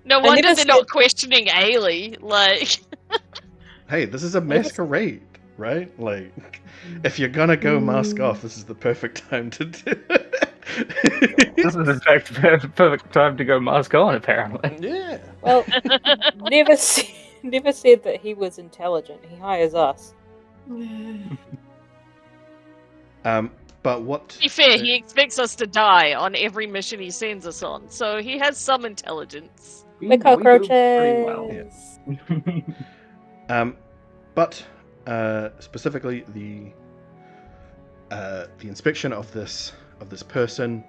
No I wonder never they're not questioning Ailey. Like, Hey, this is a masquerade, right? Like, if you're gonna go mask off, this is the perfect time to do it. This is in fact the perfect time to go mask on, apparently. Yeah. well, never said that he was intelligent. He hires us. But what? to be fair, he expects us to die on every mission he sends us on, so he has some intelligence. The We do cockroaches. pretty well. But specifically the inspection of this person,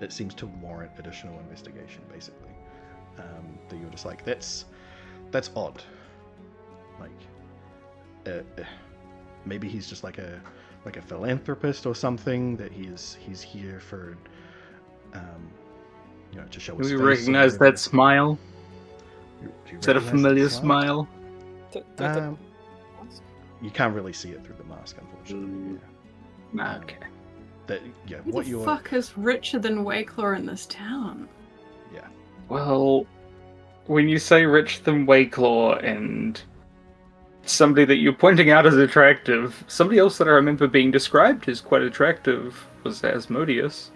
it seems to warrant additional investigation. Basically, that you're just like, that's odd. Like, maybe he's just like a philanthropist or something, that he's here for to show his Do face. we or recognize whatever. that smile? Do you Is that a recognize familiar the smile? You can't really see it through the mask, unfortunately. Okay. Who What the you fuck is richer than Wakeclaw in this town? Well, when you say rich than Wakeclaw and somebody that you're pointing out as attractive, somebody else that I remember being described as quite attractive was Asmodeus.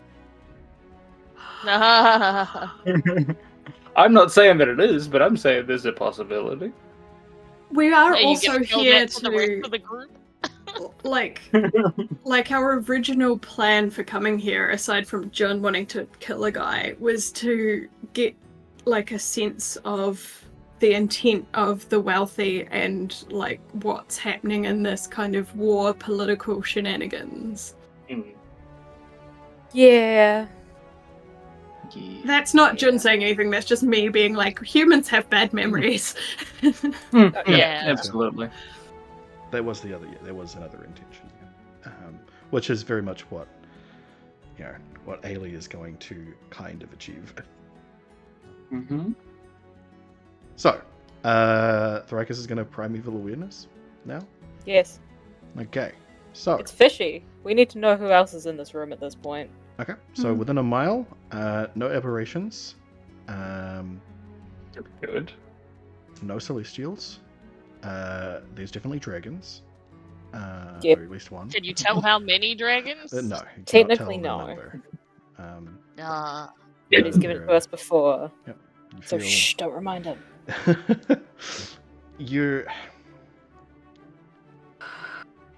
I'm not saying that it is, but I'm saying there's a possibility. We are you also gonna tell here that to the rest to of the group. like our original plan for coming here, aside from John wanting to kill a guy, was to get like a sense of the intent of the wealthy and like what's happening in this kind of war political shenanigans. Yeah. That's not Jun saying anything, that's just me being like, humans have bad memories. Yeah. Absolutely. There was another intention, which is very much what Ailey is going to kind of achieve. Mm-hmm. So, Thrakus is going to primeval awareness now. Yes. Okay, so It's fishy. We need to know who else is in this room at this point. okay, so within a mile, no aberrations, Good. no celestials. There's definitely dragons. Yep. or at least one. Can you tell how many dragons? No, you cannot Technically, tell the no. number. Ah. But he's given it to us before. Yep. You So feel... shh, don't remind him. You're...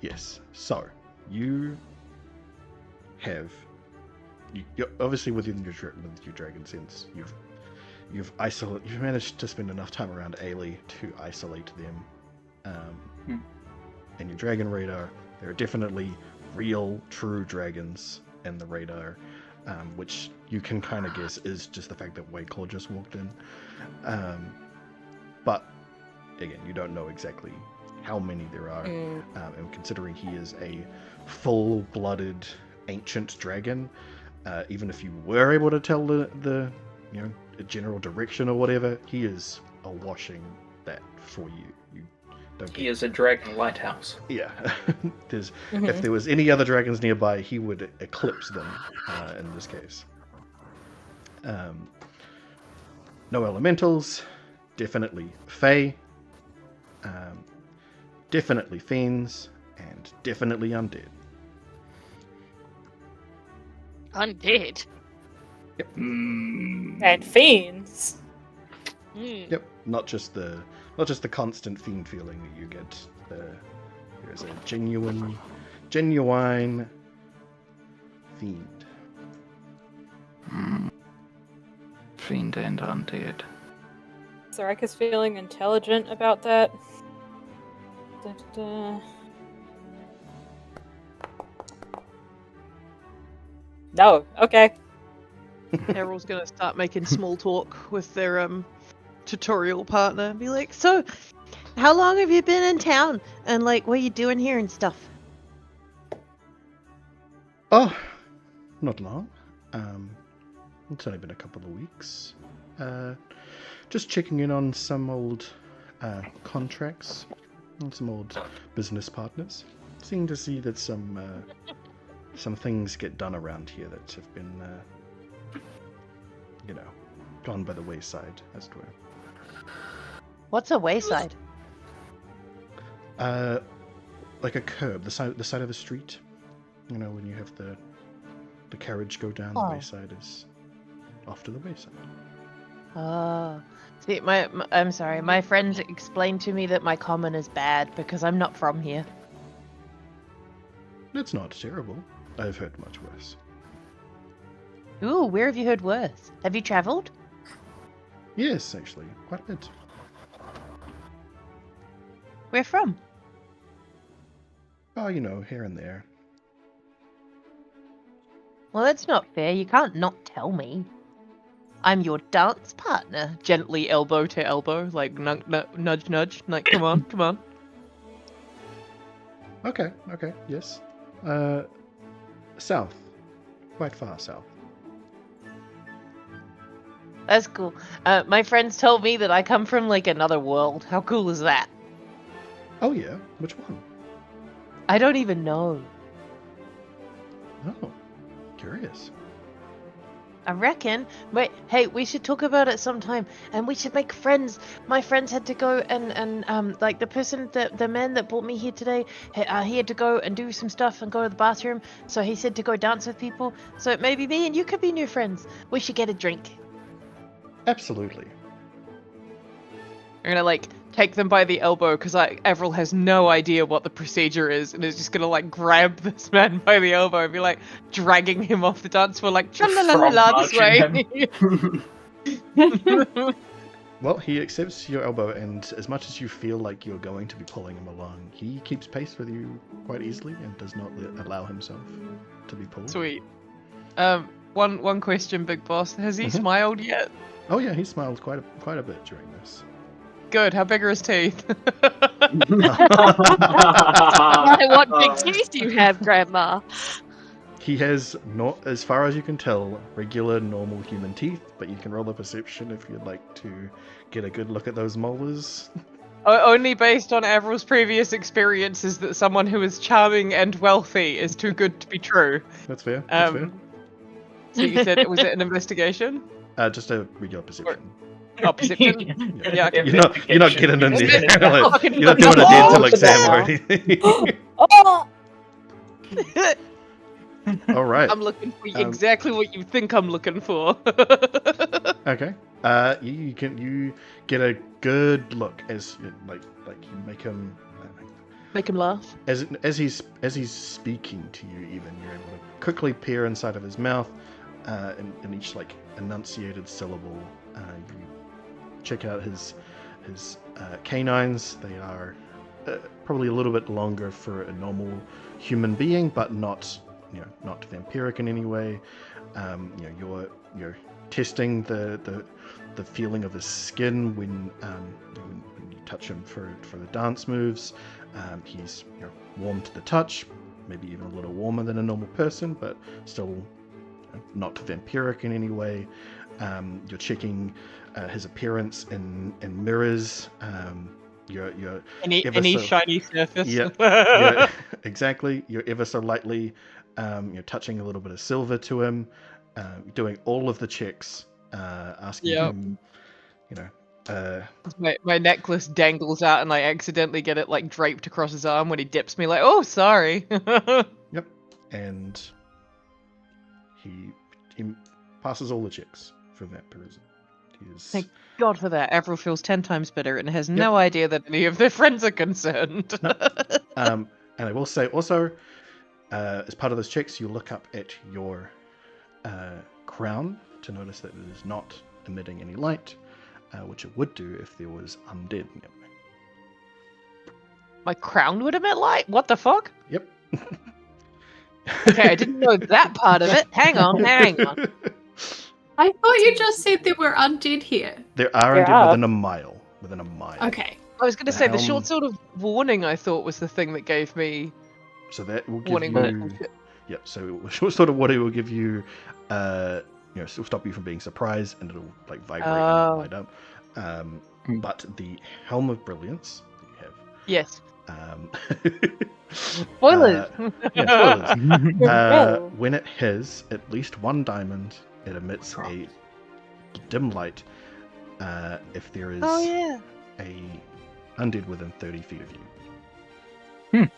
Yes. So, you have... You're obviously within your dragon sense. You've managed to spend enough time around Ailey to isolate them. In your dragon radar, there are definitely real, true dragons in the radar, which you can kind of guess is just the fact that Wayclaw just walked in. But again, you don't know exactly how many there are, and considering he is a full-blooded ancient dragon, even if you were able to tell the general direction or whatever, he is awashing that for you. You don't. He is a dragon lighthouse. Yeah. If there was any other dragons nearby, he would eclipse them in this case. No elementals, definitely Fae, definitely fiends, and definitely undead. Undead? Yep. And fiends. Yep. Not just the constant fiend feeling that you get. There's a genuine fiend. Fiend and undead. Sarika's feeling intelligent about that. Da-da-da. No, okay. Errol's gonna start making small talk with their tutorial partner and be like, so, how long have you been in town? And like, what are you doing here and stuff? Oh, not long. It's only been a couple of weeks. Just checking in on some old contracts and some old business partners. Seeing to see that some things get done around here that have been, gone by the wayside, as it were. What's a wayside? Like a curb, the side of the street. You know, when you have the carriage go down, the wayside is off to the wayside. Oh. See, I'm sorry, my friends explained to me that my common is bad because I'm not from here. It's not terrible. I've heard much worse. Ooh, where have you heard worse? Have you travelled? Yes, actually, quite a bit. Where from? Oh, here and there. Well, that's not fair. You can't not tell me. I'm your dance partner. Gently elbow to elbow, like nudge, nudge. Like, come on, come on. Okay, yes. South. Quite far south. That's cool. My friends told me that I come from, like, another world. How cool is that? Oh, yeah? Which one? I don't even know. Oh, curious. I reckon. Wait, hey, we should talk about it sometime, and we should make friends. My friends had to go and like the man that brought me here today, he had to go and do some stuff and go to the bathroom. So he said to go dance with people. So maybe me and you could be new friends. We should get a drink. Absolutely. I'm gonna like take them by the elbow because Avril has no idea what the procedure is and is just gonna like grab this man by the elbow and be like dragging him off the dance floor like tra-la-la-la-la this way. Well, he accepts your elbow, and as much as you feel like you're going to be pulling him along, he keeps pace with you quite easily and does not allow himself to be pulled. Sweet. One question, Big Boss. Has he smiled yet? Oh yeah, he smiled quite a bit during this. Good. How big are his teeth? What big teeth do you have, Grandma? He has not, as far as you can tell, regular, normal human teeth, but you can roll a perception if you'd like to get a good look at those molars. Only based on Avril's previous experiences that someone who is charming and wealthy is too good to be true. That's fair. That's fair. So you said, was it an investigation? Just a regular perception. Oh, perception? Yeah, okay. You're not getting in there. You're not doing a dental exam or anything. Oh, All right. I'm looking for exactly what you think I'm looking for. Okay. You get a good look as you make him Make him laugh. as he's speaking to you. Even you're able to quickly peer inside of his mouth, in each enunciated syllable. You check out his canines. They are probably a little bit longer for a normal human being, but not vampiric in any way. You're testing the feeling of his skin when you touch him for the dance moves. He's warm to the touch, maybe even a little warmer than a normal person, but still not vampiric in any way. You're checking his appearance in mirrors. You're any shiny surface. Yeah, exactly. You're ever so lightly you're touching a little bit of silver to him, doing all of the checks, asking him, my necklace dangles out and I accidentally get it draped across his arm when he dips me oh sorry. Yep. And he passes all the checks for vampirism. Thank God for that. Avril feels 10 times better and has no idea that any of their friends are concerned. No. And I will say also, as part of those checks, you look up at your crown to notice that it is not emitting any light, which it would do if there was undead nearby. My crown would emit light? What the fuck? Yep. Okay, I didn't know that part of it. Hang on. I thought you just said there were undead here. There are undead within a mile. Okay. I was going to say, the short sort of warning I thought was the thing that gave me... So that will give warning you... Yep, so short sort of what it will give you, it'll stop you from being surprised, and it'll vibrate and light up. But the Helm of Brilliance that you have... Yes. Spoilers! Spoilers. No. When it has at least one diamond, it emits a dim light if there is a undead within 30 feet of you.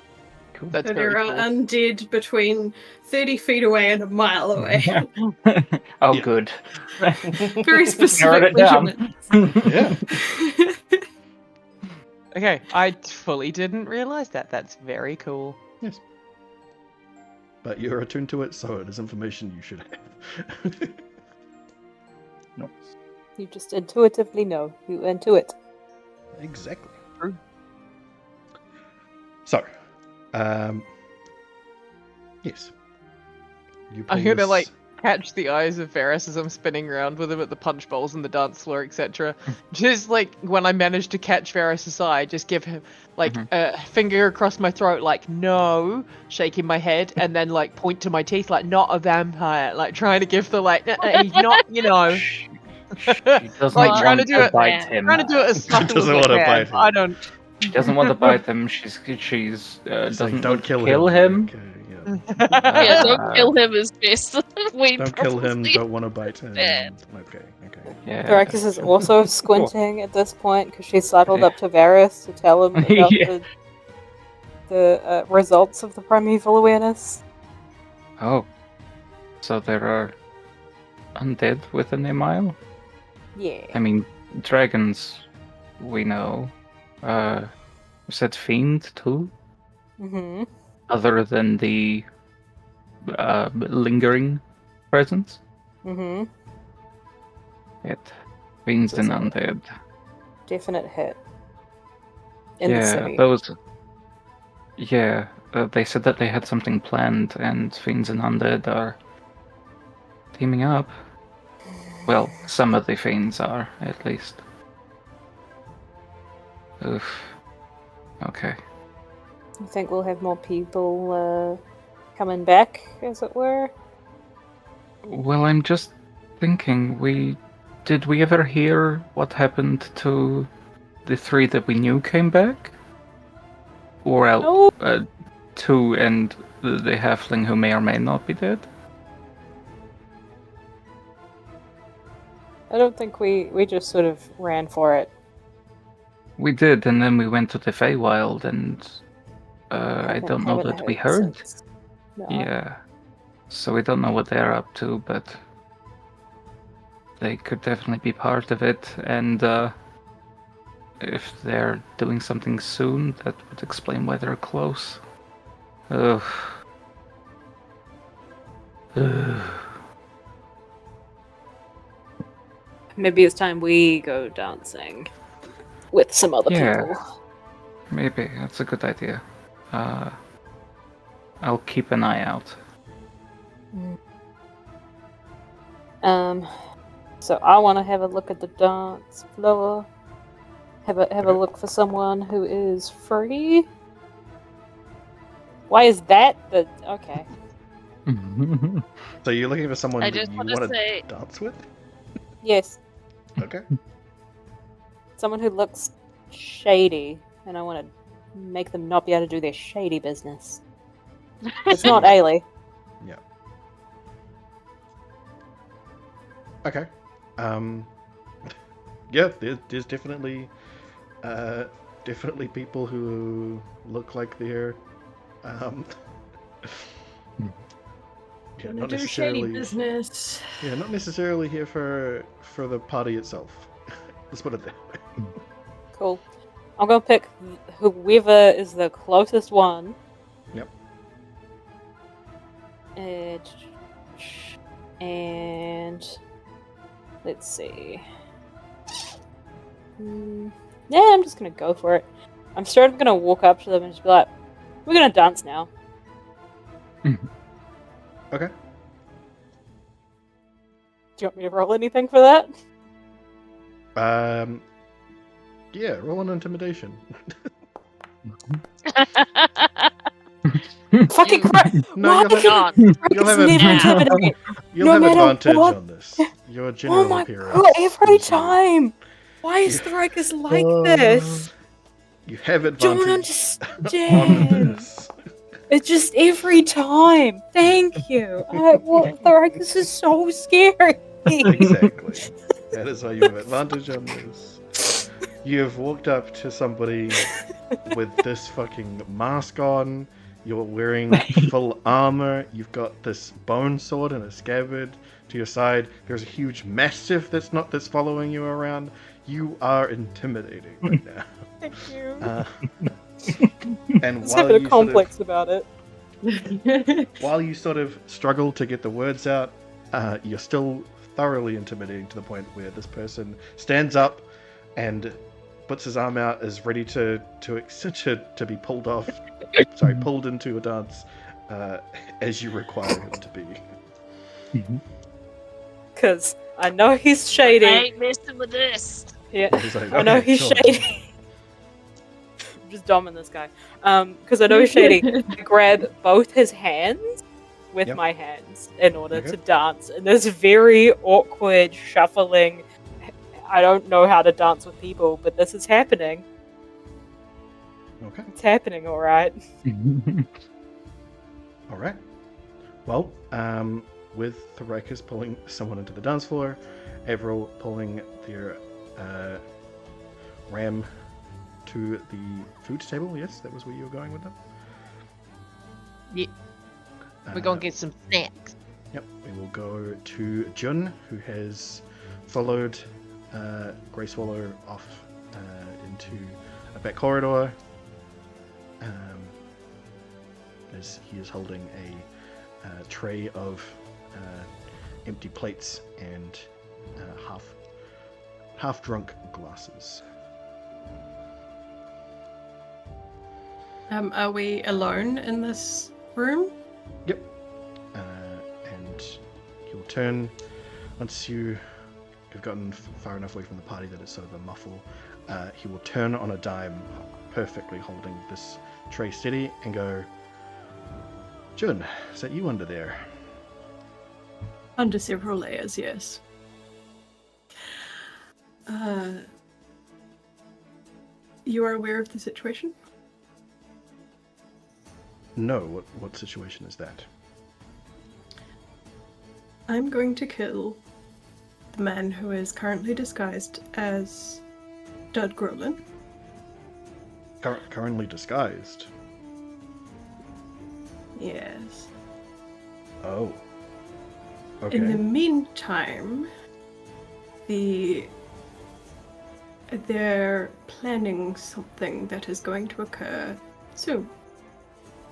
Cool. That's So very there are cool. undead between 30 feet away and a mile away. Oh, Yeah. good. Very specific Narrowed it down. measurements. Yeah. Okay, I fully didn't realize that. That's very cool. Yes. But you're attuned to it, so it is information you should have. No. You just intuitively know. You intuit. Exactly. True. So, yes. You I'm pull gonna this- catch the eyes of Varys as I'm spinning around with him at the punch bowls and the dance floor, etc. Just when I manage to catch Varys' eye, just give him a finger across my throat, no, shaking my head, and then point to my teeth, not a vampire, trying to give the he's not, She doesn't trying want to do it, bite him. trying to do it as subtle Doesn't as I wanna can. bite him. I don't. She doesn't want to bite him. She's It's doesn't don't want to kill him. Okay, yeah. Yeah, don't kill him is best. We Don't kill him. probably- Don't want to bite him. bad. Okay. Yeah. Drakus is also squinting at this point because she sidled up to Varys to tell him about Yeah. the results of the primeval awareness. Oh, so there are undead within a mile? Yeah. I mean, dragons, we know. Was that fiend too? Mm-hmm. Other than the lingering presence? Mm-hmm. It fiends and Doesn't- undead. Definite hit. In the Yeah, city. those. Yeah, they said that they had something planned, and fiends and undead are teaming up. Well, some of the fiends are, at least. Oof. Okay. You think we'll have more people coming back, as it were? Well, I'm just thinking, did we ever hear what happened to the 3 that we knew came back? Or No. 2 and the halfling who may or may not be dead? I don't think we just sort of ran for it. We did, and then we went to the Feywild, and I don't know Haven't that we heard since. No. Yeah. So we don't know what they're up to, but they could definitely be part of it. And if they're doing something soon, that would explain why they're close. Ugh. Ugh. Maybe it's time we go dancing with some other Yeah. people. Maybe that's a good idea. I'll keep an eye out. So I want to have a look at the dance floor. Have a look for someone who is free. Why is that the okay? So you're looking for someone I that just you want want to to say, dance with? Yes, Okay. someone who looks shady, and I want to make them not be able to do their shady business. It's not Ailey. Yeah. Okay. Yeah, there's definitely people who look like they're yeah, Gonna not do shady necessarily business. yeah, not necessarily here for the party itself. Let's put it that way. Cool. I'm gonna pick whoever is the closest one. Yep. And let's see. Yeah, I'm just gonna go for it. I'm sort of gonna walk up to them and just be like, "We're gonna dance now." Okay. Do you want me to roll anything for that? Yeah, roll an intimidation. Fucking crap! No, Why you'll have never intimidate? You'll No have matter advantage what. on this. Your Oh general my appearance. god! Every gives you- time. Why is Thrakus like this? You have Don't advantage on understand. this. It's just every time. Thank you. Thrakus is so scary. Exactly. That is why you have advantage on this. You have walked up to somebody with this fucking mask on. You're wearing full armor. You've got this bone sword and a scabbard to your side. There's a huge mastiff that's following you around. You are intimidating right now. Thank you. And I was while having a you complex about it. while you sort of struggle to get the words out, you're still thoroughly intimidating to the point where this person stands up and puts his arm out, is ready to be pulled off. Sorry, pulled into a dance as you require him to be. Because I know he's shady. I ain't messing with this. Yeah, He's like, I know "Okay, he's sure." shady. I'm just doming this guy. Because I know he's shady. I grab both his hands with Yep. my hands in order Okay. to dance. And this very awkward shuffling. I don't know how to dance with people, but this is happening. Okay. It's happening, alright. All right. Well, with Thrakus pulling someone into the dance floor, Avril pulling their ram to the food table. Yes, that was where you were going with them. Yeah. We're gonna get some snacks. Yep. We will go to Jun, who has followed Grey Swallow off into a back corridor. As he is holding a tray of empty plates and half-drunk glasses. Are we alone in this room? Yep. And he'll turn once you have gotten far enough away from the party that it's sort of a muffle. He will turn on a dime, perfectly holding this tray steady, and go, "Jun, is that you under there?" Under several layers, yes. You are aware of the situation? No. What situation is that? I'm going to kill the man who is currently disguised as Dud Grolin. Currently disguised. Yes. Oh. Okay. In the meantime, they're planning something that is going to occur soon.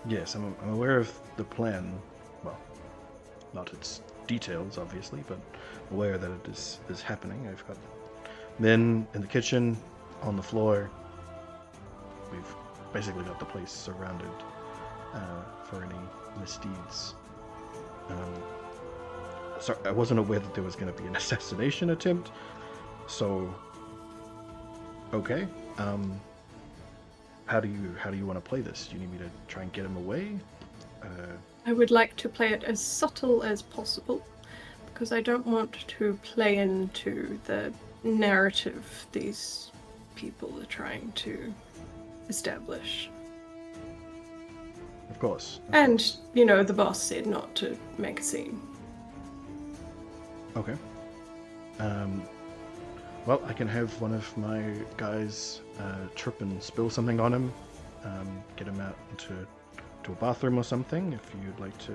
Yes, I'm aware of the plan. Well, not its details, obviously, but aware that it is happening. I've got men in the kitchen, on the floor. We've basically got the place surrounded for any misdeeds. Sorry, I wasn't aware that there was going to be an assassination attempt. So, okay. How do you want to play this? Do you need me to try and get him away? I would like to play it as subtle as possible, because I don't want to play into the narrative these people are trying to establish. Of course. And, you know, the boss said not to make a scene. Okay. Well, I can have one of my guys trip and spill something on him, get him out into a bathroom or something, if you'd like to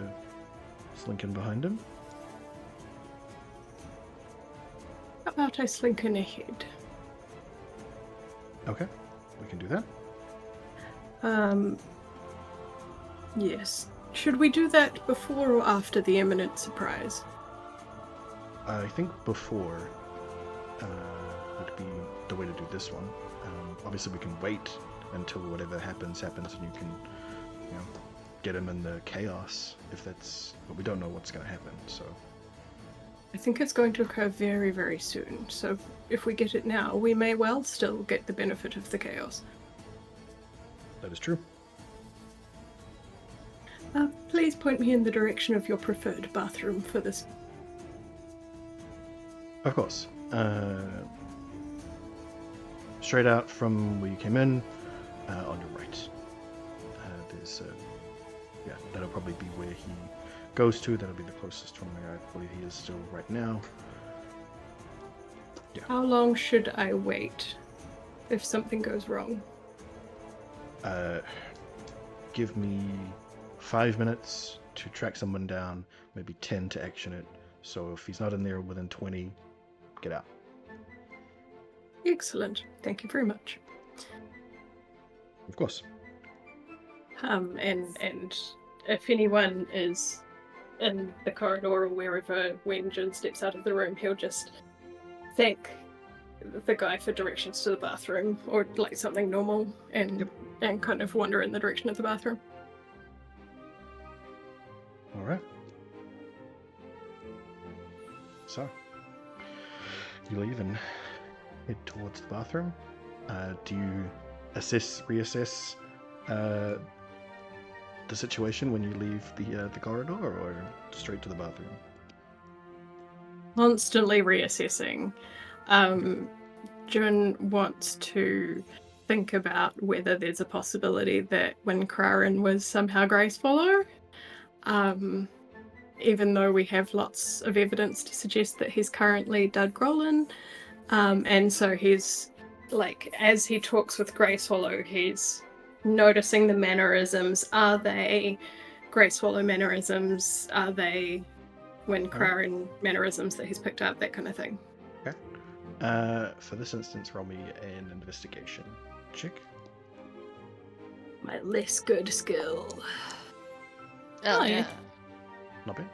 slink in behind him. How about I slink in ahead? Okay, we can do that. Yes. Should we do that before or after the imminent surprise? I think before would be the way to do this one. Obviously, we can wait until whatever happens, and you can, get him in the chaos if that's. But we don't know what's going to happen, so. I think it's going to occur very, very soon. So if we get it now, we may well still get the benefit of the chaos. That is true. Please point me in the direction of your preferred bathroom for this. Of course. Straight out from where you came in, on your right. There's, that'll probably be where he goes to. That'll be the closest from where I believe he is still right now. Yeah. How long should I wait if something goes wrong? Give me 5 minutes to track someone down, maybe 10 to action it. So if he's not in there within 20, get out. Excellent. Thank you very much. Of course. And if anyone is in the corridor or wherever when Jin steps out of the room, he'll just thank the guy for directions to the bathroom or like something normal and kind of wander in the direction of the bathroom. All right. So, you leave and head towards the bathroom. Do you reassess the situation when you leave the corridor, or straight to the bathroom? Constantly reassessing. Jun wants to think about whether there's a possibility that when Krarin was somehow Gracefallow, even though we have lots of evidence to suggest that he's currently Dud Grolin, and so he's like, as he talks with Gracefallow, he's noticing the mannerisms. Are they Gracefallow mannerisms? Are they when Krarin mannerisms that he's picked up? That kind of thing. Okay. For this instance, roll me an investigation check. My less good skill. Oh, yeah. Not bad.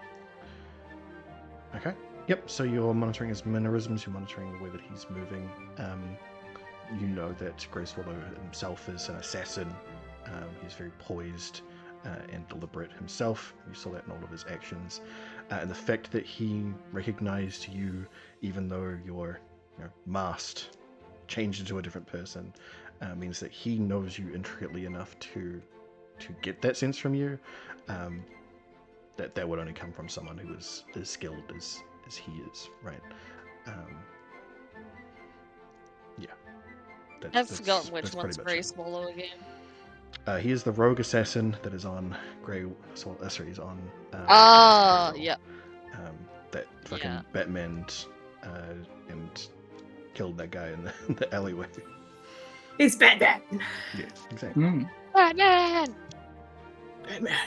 Okay. Yep, so you're monitoring his mannerisms, you're monitoring the way that he's moving. You know that Gracefallow himself is an assassin. He's very poised and deliberate himself. You saw that in all of his actions. And the fact that he recognized you, even though you're masked, changed into a different person, means that he knows you intricately enough to get that sense from you. That would only come from someone who is as skilled as he is, right? Yeah. I've forgotten which one's Gracefallow again. He is the rogue assassin that is on he's on. Yeah. That fucking Batman and killed that guy in the alleyway. He's Batman. Yeah, exactly. Batman! Batman.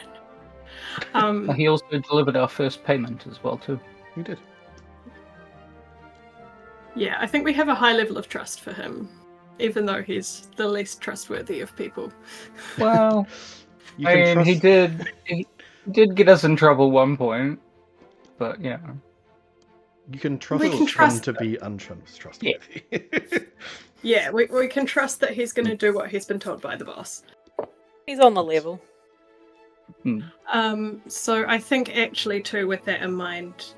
He also delivered our first payment as well, too. You did. Yeah, I think we have a high level of trust for him, even though he's the least trustworthy of people. Well, You can trust... he did get us in trouble one point, but you know. You can trust We can him trust to be untrustworthy. Yeah, we can trust that he's going to do what he's been told by the boss. He's on the level. So I think actually too, with that in mind,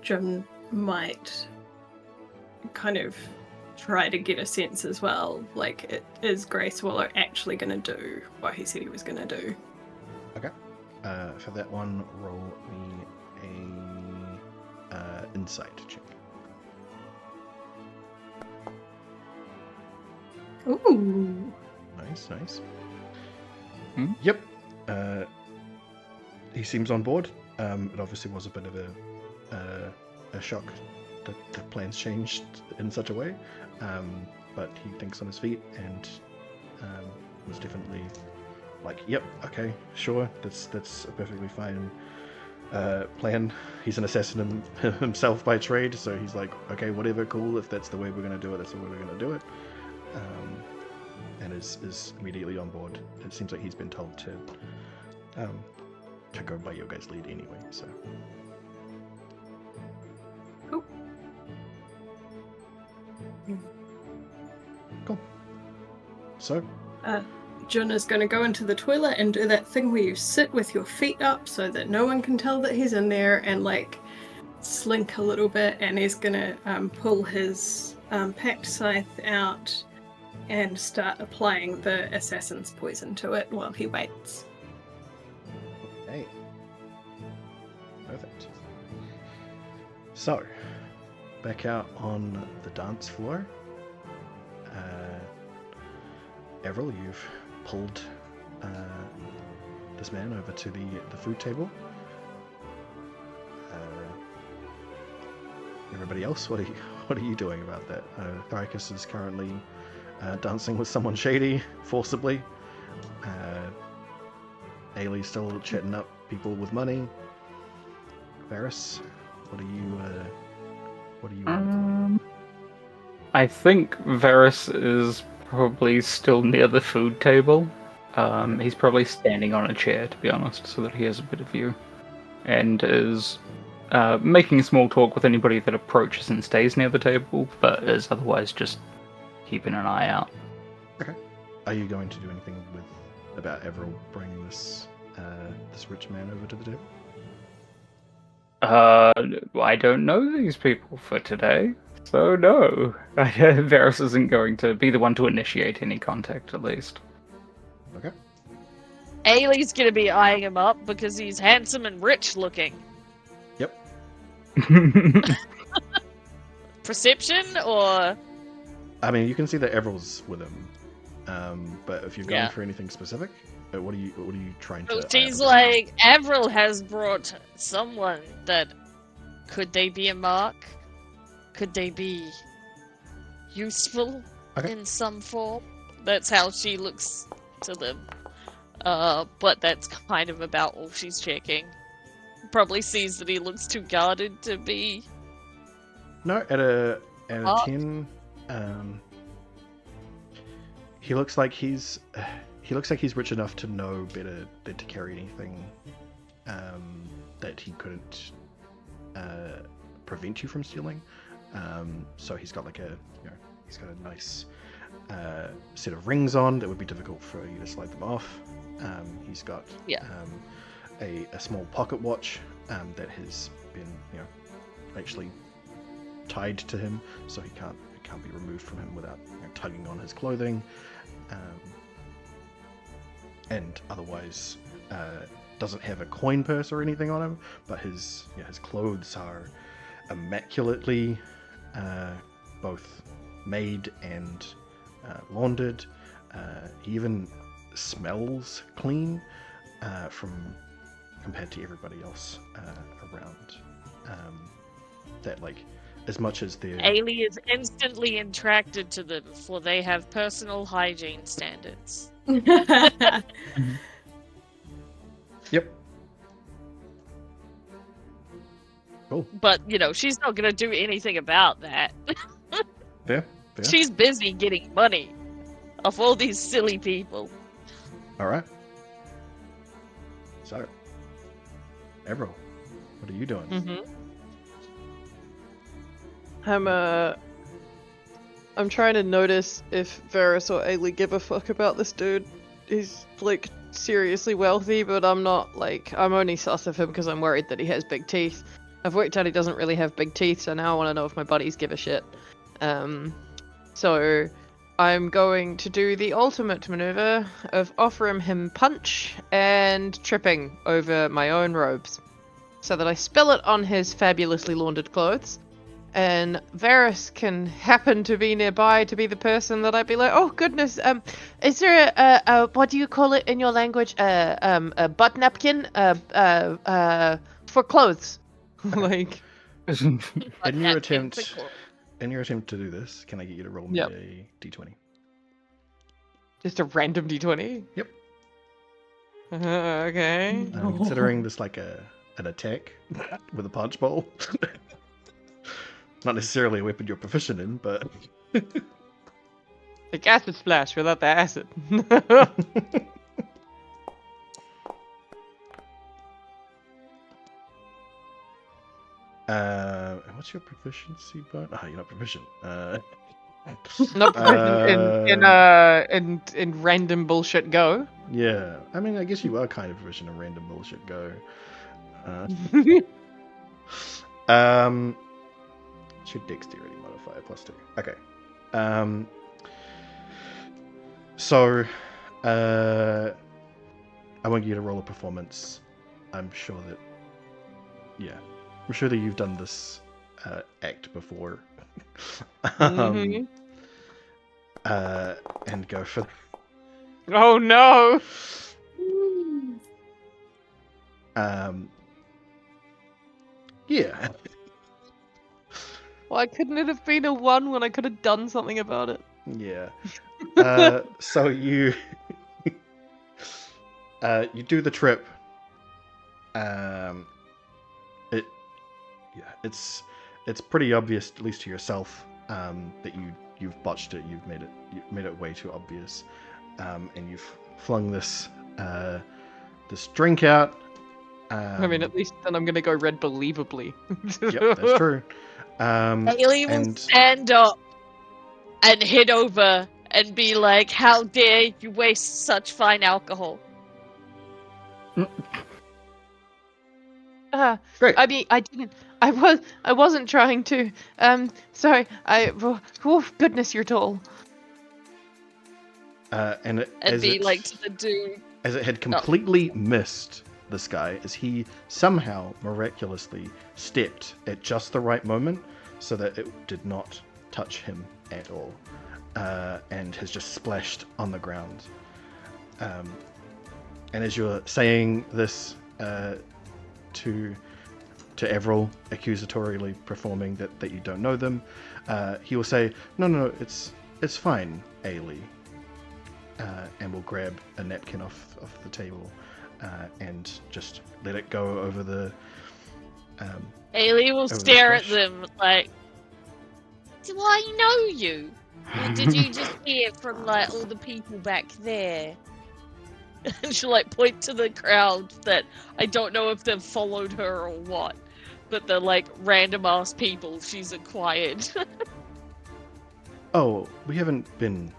Jim might kind of try to get a sense as well, like, is Grey Swallow actually going to do what he said he was going to do? Okay. For that one, roll me a insight check. Ooh. Nice. Yep. He seems on board. It obviously was a bit of a shock that the plans changed in such a way, but he thinks on his feet and was definitely like, yep, okay, sure, that's a perfectly fine plan. He's an assassin himself by trade, so he's like, okay, whatever, cool, if that's the way we're going to do it, that's the way we're going to do it. And is immediately on board. It seems like he's been told to go by your guys' lead anyway, so. Cool. So? Jun is going to go into the toilet and do that thing where you sit with your feet up so that no one can tell that he's in there, and like slink a little bit, and he's going to pull his packed scythe out and start applying the assassin's poison to it while he waits. Okay. Perfect. So, back out on the dance floor. Avril, you've pulled this man over to the food table. Everybody else, what are you doing about that? Thrykus is currently dancing with someone shady, forcibly. Ailey's still chatting up people with money. Varys, what are you I think Varys is probably still near the food table. He's probably standing on a chair, to be honest, so that he has a bit of view. And is making small talk with anybody that approaches and stays near the table, but is otherwise just keeping an eye out. Okay. Are you going to do anything about Avril bringing this rich man over to the table? I don't know these people for today, so no. Varys isn't going to be the one to initiate any contact, at least. Okay. Ailey's gonna be eyeing him up because he's handsome and rich looking. Yep. Perception, or? I mean, you can see that Avril's with him, but if you're going for anything specific, what are you trying to? She's like, Avril has brought someone that. Could they be a mark? Could they be useful in some form? That's how she looks to them. But that's kind of about all she's checking. Probably sees that he looks too guarded to be. No, at a 10, he looks like he's rich enough to know better than to carry anything that he couldn't prevent you from stealing. So he's got he's got a nice set of rings on that would be difficult for you to slide them off. He's got a small pocket watch that has been actually tied to him, so it can't be removed from him without tugging on his clothing. And otherwise doesn't have a coin purse or anything on him, but his clothes are immaculately both made and laundered. He even smells clean compared to everybody else around. That as much as the Ailey is instantly attracted to them, for they have personal hygiene standards. Yep. Cool. But, you know, she's not going to do anything about that. Fair. She's busy getting money off all these silly people. All right. So, Everil, what are you doing? I'm trying to notice if Varys or Ailey give a fuck about this dude. He's like seriously wealthy, but I'm not like, I'm only sus of him because I'm worried that he has big teeth. I've worked out he doesn't really have big teeth, so now I want to know if my buddies give a shit. So I'm going to do the ultimate maneuver of offering him punch and tripping over my own robes, so that I spill it on his fabulously laundered clothes. And Varys can happen to be nearby to be the person that I'd be like, oh goodness, is there a what do you call it in your language? A butt napkin? For clothes. Like. In your attempt to do this, can I get you to roll me a d20? Just a random d20? Yep. Okay. Considering this like an attack with a punch bowl. Not necessarily a weapon you're proficient in, but... Like acid splash without the acid. What's your proficiency bonus? Oh, you're not proficient. Not proficient in random bullshit go. Yeah, I mean, I guess you are kind of proficient in random bullshit go. What's your dexterity modifier? +2. Okay. So, I won't get you to roll a performance. I'm sure that you've done this act before. And go for. Oh no! Yeah. Why couldn't it have been a 1 when I could have done something about it? Yeah. So you you do the trip. It's pretty obvious, at least to yourself, that you've botched it. You've made it way too obvious, and you've flung this drink out. I mean, at least then I'm gonna go red believably. Yep, that's true. Ailey will stand up and head over and be like, "How dare you waste such fine alcohol?" Great. I mean, I wasn't trying to. Sorry. Oh, goodness, you're tall. And be like to the dude. As it had completely missed this guy, as he somehow miraculously stepped at just the right moment so that it did not touch him at all, and has just splashed on the ground. And as you're saying this to Everil, accusatorily performing that you don't know them, he will say, no, it's fine, Ailey, and will grab a napkin off the table and just let it go over the. Ailey will stare at them like, "Do I know you? Or did you just hear from like all the people back there?" And she'll like point to the crowd that I don't know if they've followed her or what, but they're like random ass people she's acquired. Oh, we haven't been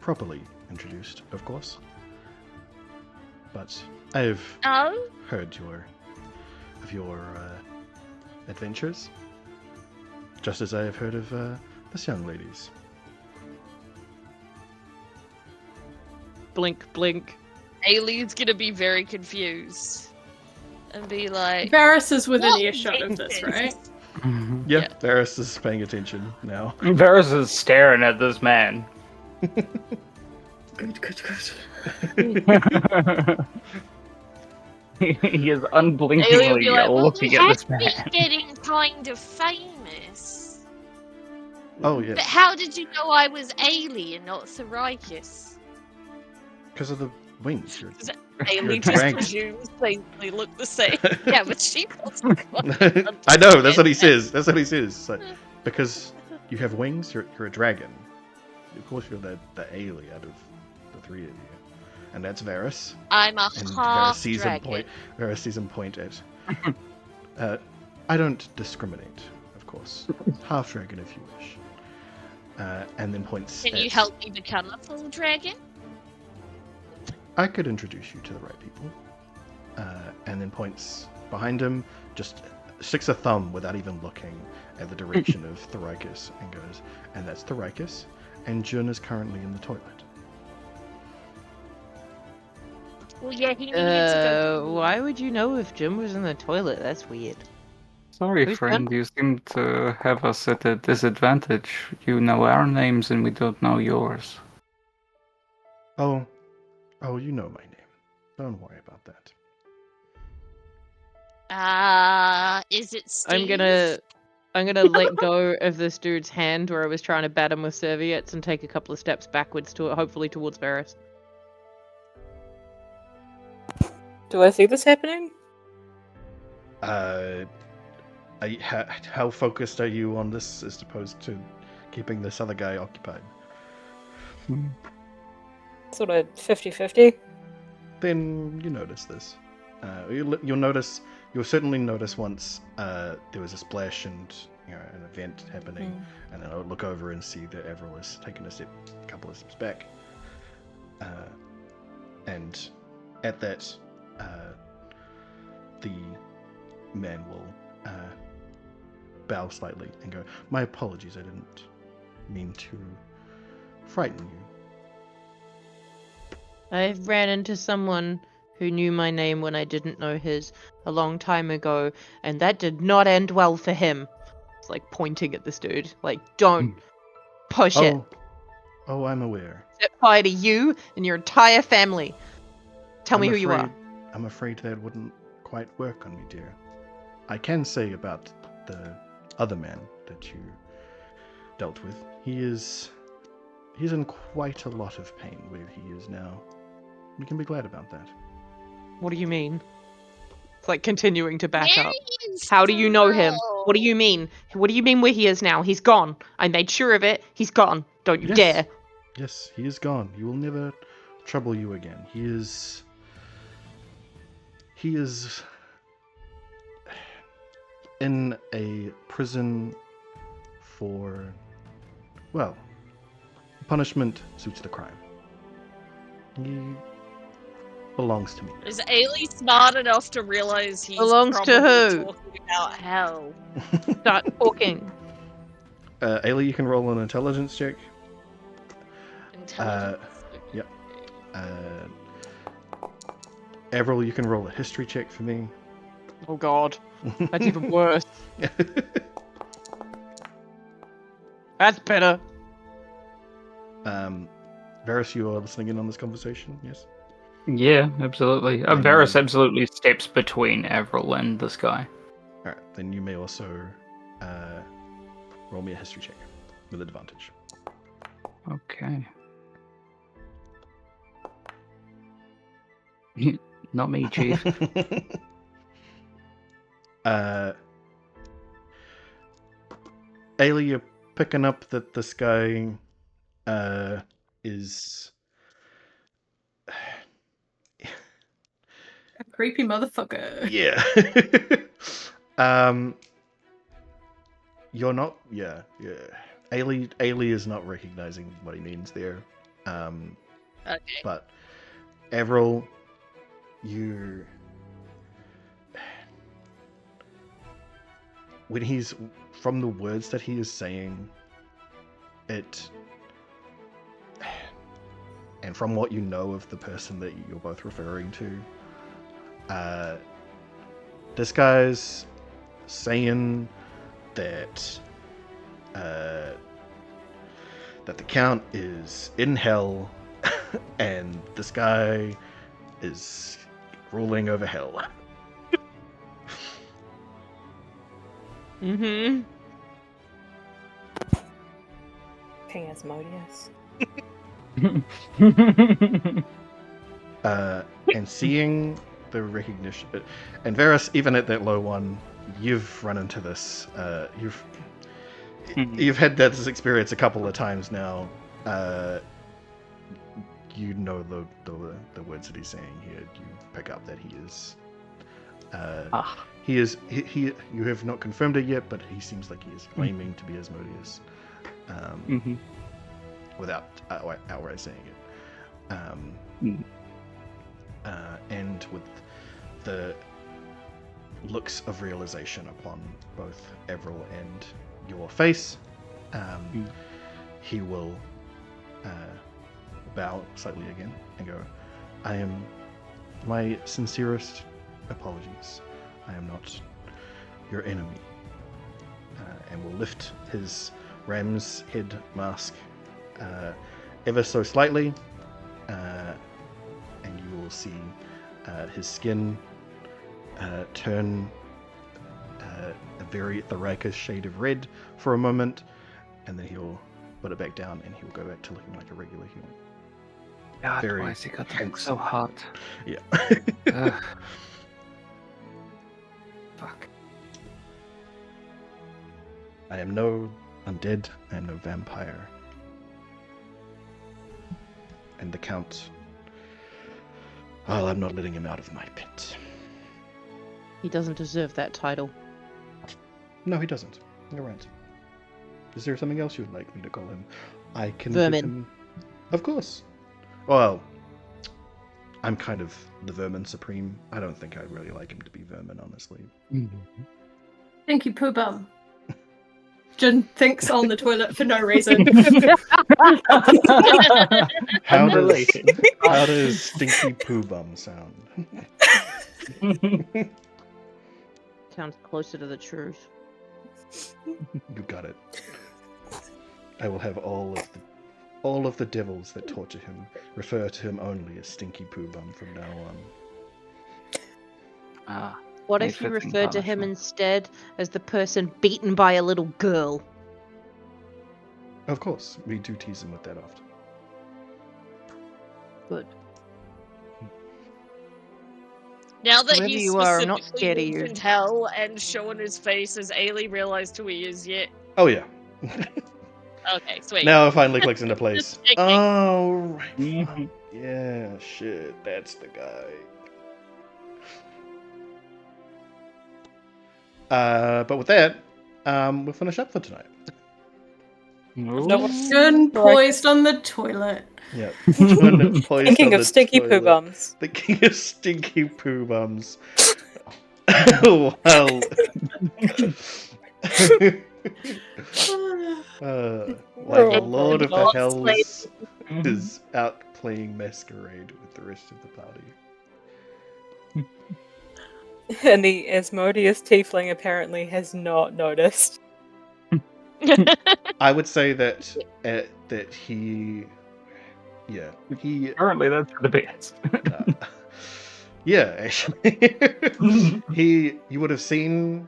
properly introduced, of course. But I've heard of your adventures, just as I have heard of this young lady's. Blink, blink. Ailey's gonna be very confused and be like, Varys is within "What earshot of is this, this?" right? Yeah, Varys is paying attention now. Varys is staring at this man. Good. He is unblinkingly like, looking at this man. Getting kind of famous. Oh yes. But how did you know I was Ailey and not Therikus? Because of the wings. You're Ailey a just dragon. presumes they look the same. Yeah, but she doesn't. I know, that's what he says. That's what he says. So, because you have wings, you're a dragon. Of course, you're the Ailey out of the three of you. And that's Varys. I'm a And half dragon. Varys sees him point at. I don't discriminate, of course. Half dragon if you wish. And then points. Can you help me become a full dragon? I could introduce you to the right people. And then points behind him, just sticks a thumb without even looking at the direction of Thoricus and goes, and that's Thoricus, and Jun is currently in the toilet. Well, yeah, he needs to go. Why would you know if Jim was in the toilet? That's weird. Sorry, Who's friend, you seem to have us at a disadvantage. You know our names and we don't know yours. Oh, you know my name. Don't worry about that. Is it Steve? I'm gonna let go of this dude's hand where I was trying to bat him with serviettes and take a couple of steps backwards hopefully towards Varys. Do I see this happening? How focused are you on this as opposed to keeping this other guy occupied? Sort of 50-50. Then you notice this. You'll certainly notice once there was a splash and an event happening, and then I'll look over and see that Avril has taken a couple of steps back, and at that, the man will bow slightly and go, "My apologies, I didn't mean to frighten you." I ran into someone who knew my name when I didn't know his a long time ago, and that did not end well for him. It's like pointing at this dude. Like, don't push it. Oh, I'm aware. Set fire to you and your entire family. Tell me who you are. I'm afraid that wouldn't quite work on me, dear. I can say about the other man that you dealt with. He's in quite a lot of pain where he is now. We can be glad about that. What do you mean? It's like continuing to back Where up. is How do you know him? Flo? What do you mean? What do you mean where he is now? He's gone. I made sure of it. He's gone. Don't you dare. Yes, he is gone. He will never trouble you again. He is in a prison for, well, punishment suits the crime. He belongs to me. Is Ailey smart enough to realize he's Belongs to probably who? talking about hell? Start talking. Ailey, you can roll an intelligence check. Intelligence. Yep. Avril, you can roll a history check for me. Oh god. That's even worse. That's better. Varys, you are listening in on this conversation, yes? Yeah, absolutely. Varys absolutely steps between Avril and this guy. Alright, then you may also roll me a history check with advantage. Okay. Not me, Chief. Ailey, you're picking up that this guy is A creepy motherfucker. yeah. You're not. Yeah. Ailey is not recognizing what he means there. Okay. But Avril, you. When he's from the words that he is saying, it. And from what you know of the person that you're both referring to, this guy's saying that that the Count is in hell, and this guy is ruling over hell. Mm-hmm. King Asmodeus. And seeing the recognition, and Varus, even at that low one, you've run into this. You've had this experience a couple of times now. You know the words that he's saying here. You pick up that he is. He is. He. You have not confirmed it yet, but he seems like he is claiming to be Asmodeus, without outright saying it. And with the looks of realization upon both Avril and your face, he will bow slightly again and go, I am my sincerest apologies. I am not your enemy. And will lift his ram's head mask ever so slightly, and you will see his skin turn a very Thrakus shade of red for a moment, and then he'll put it back down and he'll go back to looking like a regular human. God, Very why has he got to look so hot? Yeah. Fuck. I am no undead, I am no vampire. And the Count, well, I'm not letting him out of my pit. He doesn't deserve that title. No, he doesn't. You're right. Is there something else you'd like me to call him? I can Vermin. give him... Of course. Well, I'm kind of the Vermin Supreme. I don't think I'd really like him to be Vermin, honestly. Thank you, Pooh Bum. Jin thinks on the toilet for no reason. How does Stinky Pooh Bum sound? Sounds closer to the truth. You got it. I will have all of the devils that torture him refer to him only as Stinky Pooh Bum from now on. What if you referred to him instead as the person beaten by a little girl? Of course, we do tease him with that often. Good. Now that Whoever he's you are, I'm not specifically scared of you. mentioned hell and showing his face, has Ailey realized who he is yet? Oh yeah. Okay, sweet. Now it finally clicks into place. Just checking. Oh right. Fuck. Yeah, shit, that's the guy. But with that, we'll finish up for tonight. Jin poised on the toilet. Yeah. Thinking of Stinky Pooh Bums. Thinking of Stinky Pooh Bums. Well. Like the Lord of the Hells is out playing masquerade with the rest of the party. And the Asmodeus tiefling apparently has not noticed. I would say that he, yeah, he. Apparently, that's the best. Yeah, actually, you would have seen.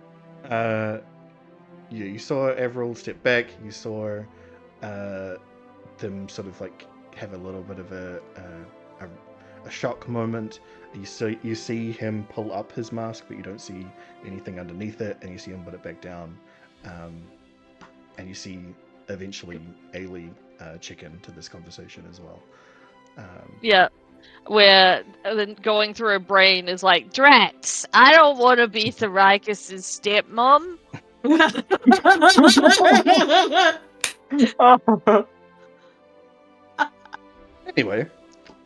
You saw Avril step back. You saw them sort of like have a little bit of a shock moment. You see him pull up his mask, but you don't see anything underneath it, and you see him put it back down. And you see eventually Ailey check into this conversation as well. Yeah, where then going through her brain is like, Drax, I don't want to be Thrakus' stepmom. Anyway,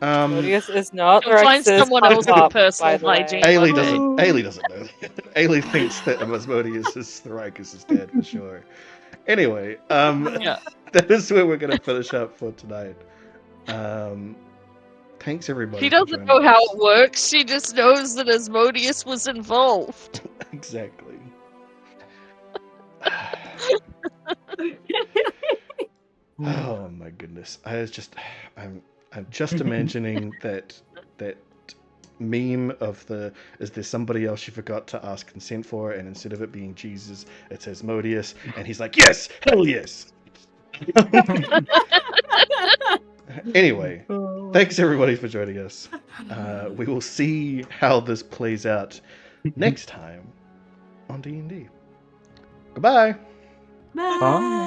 Asmodeus is not You'll find Thrax's someone else with pup, personal by the way. hygiene. Ailey doesn't know. Ailey thinks that Asmodeus is Thrakus' dad for sure. Anyway, Yeah. that is where we're going to finish up for tonight. Thanks everybody. She doesn't know how it works. She just knows that Asmodeus was involved. Exactly. Oh my goodness! I'm just imagining that meme of is there somebody else you forgot to ask consent for, and instead of it being Jesus, it's Asmodeus, and he's like, yes, hell yes. Anyway, thanks everybody for joining us. We will see how this plays out next time on D&D. Goodbye. Bye. Bye.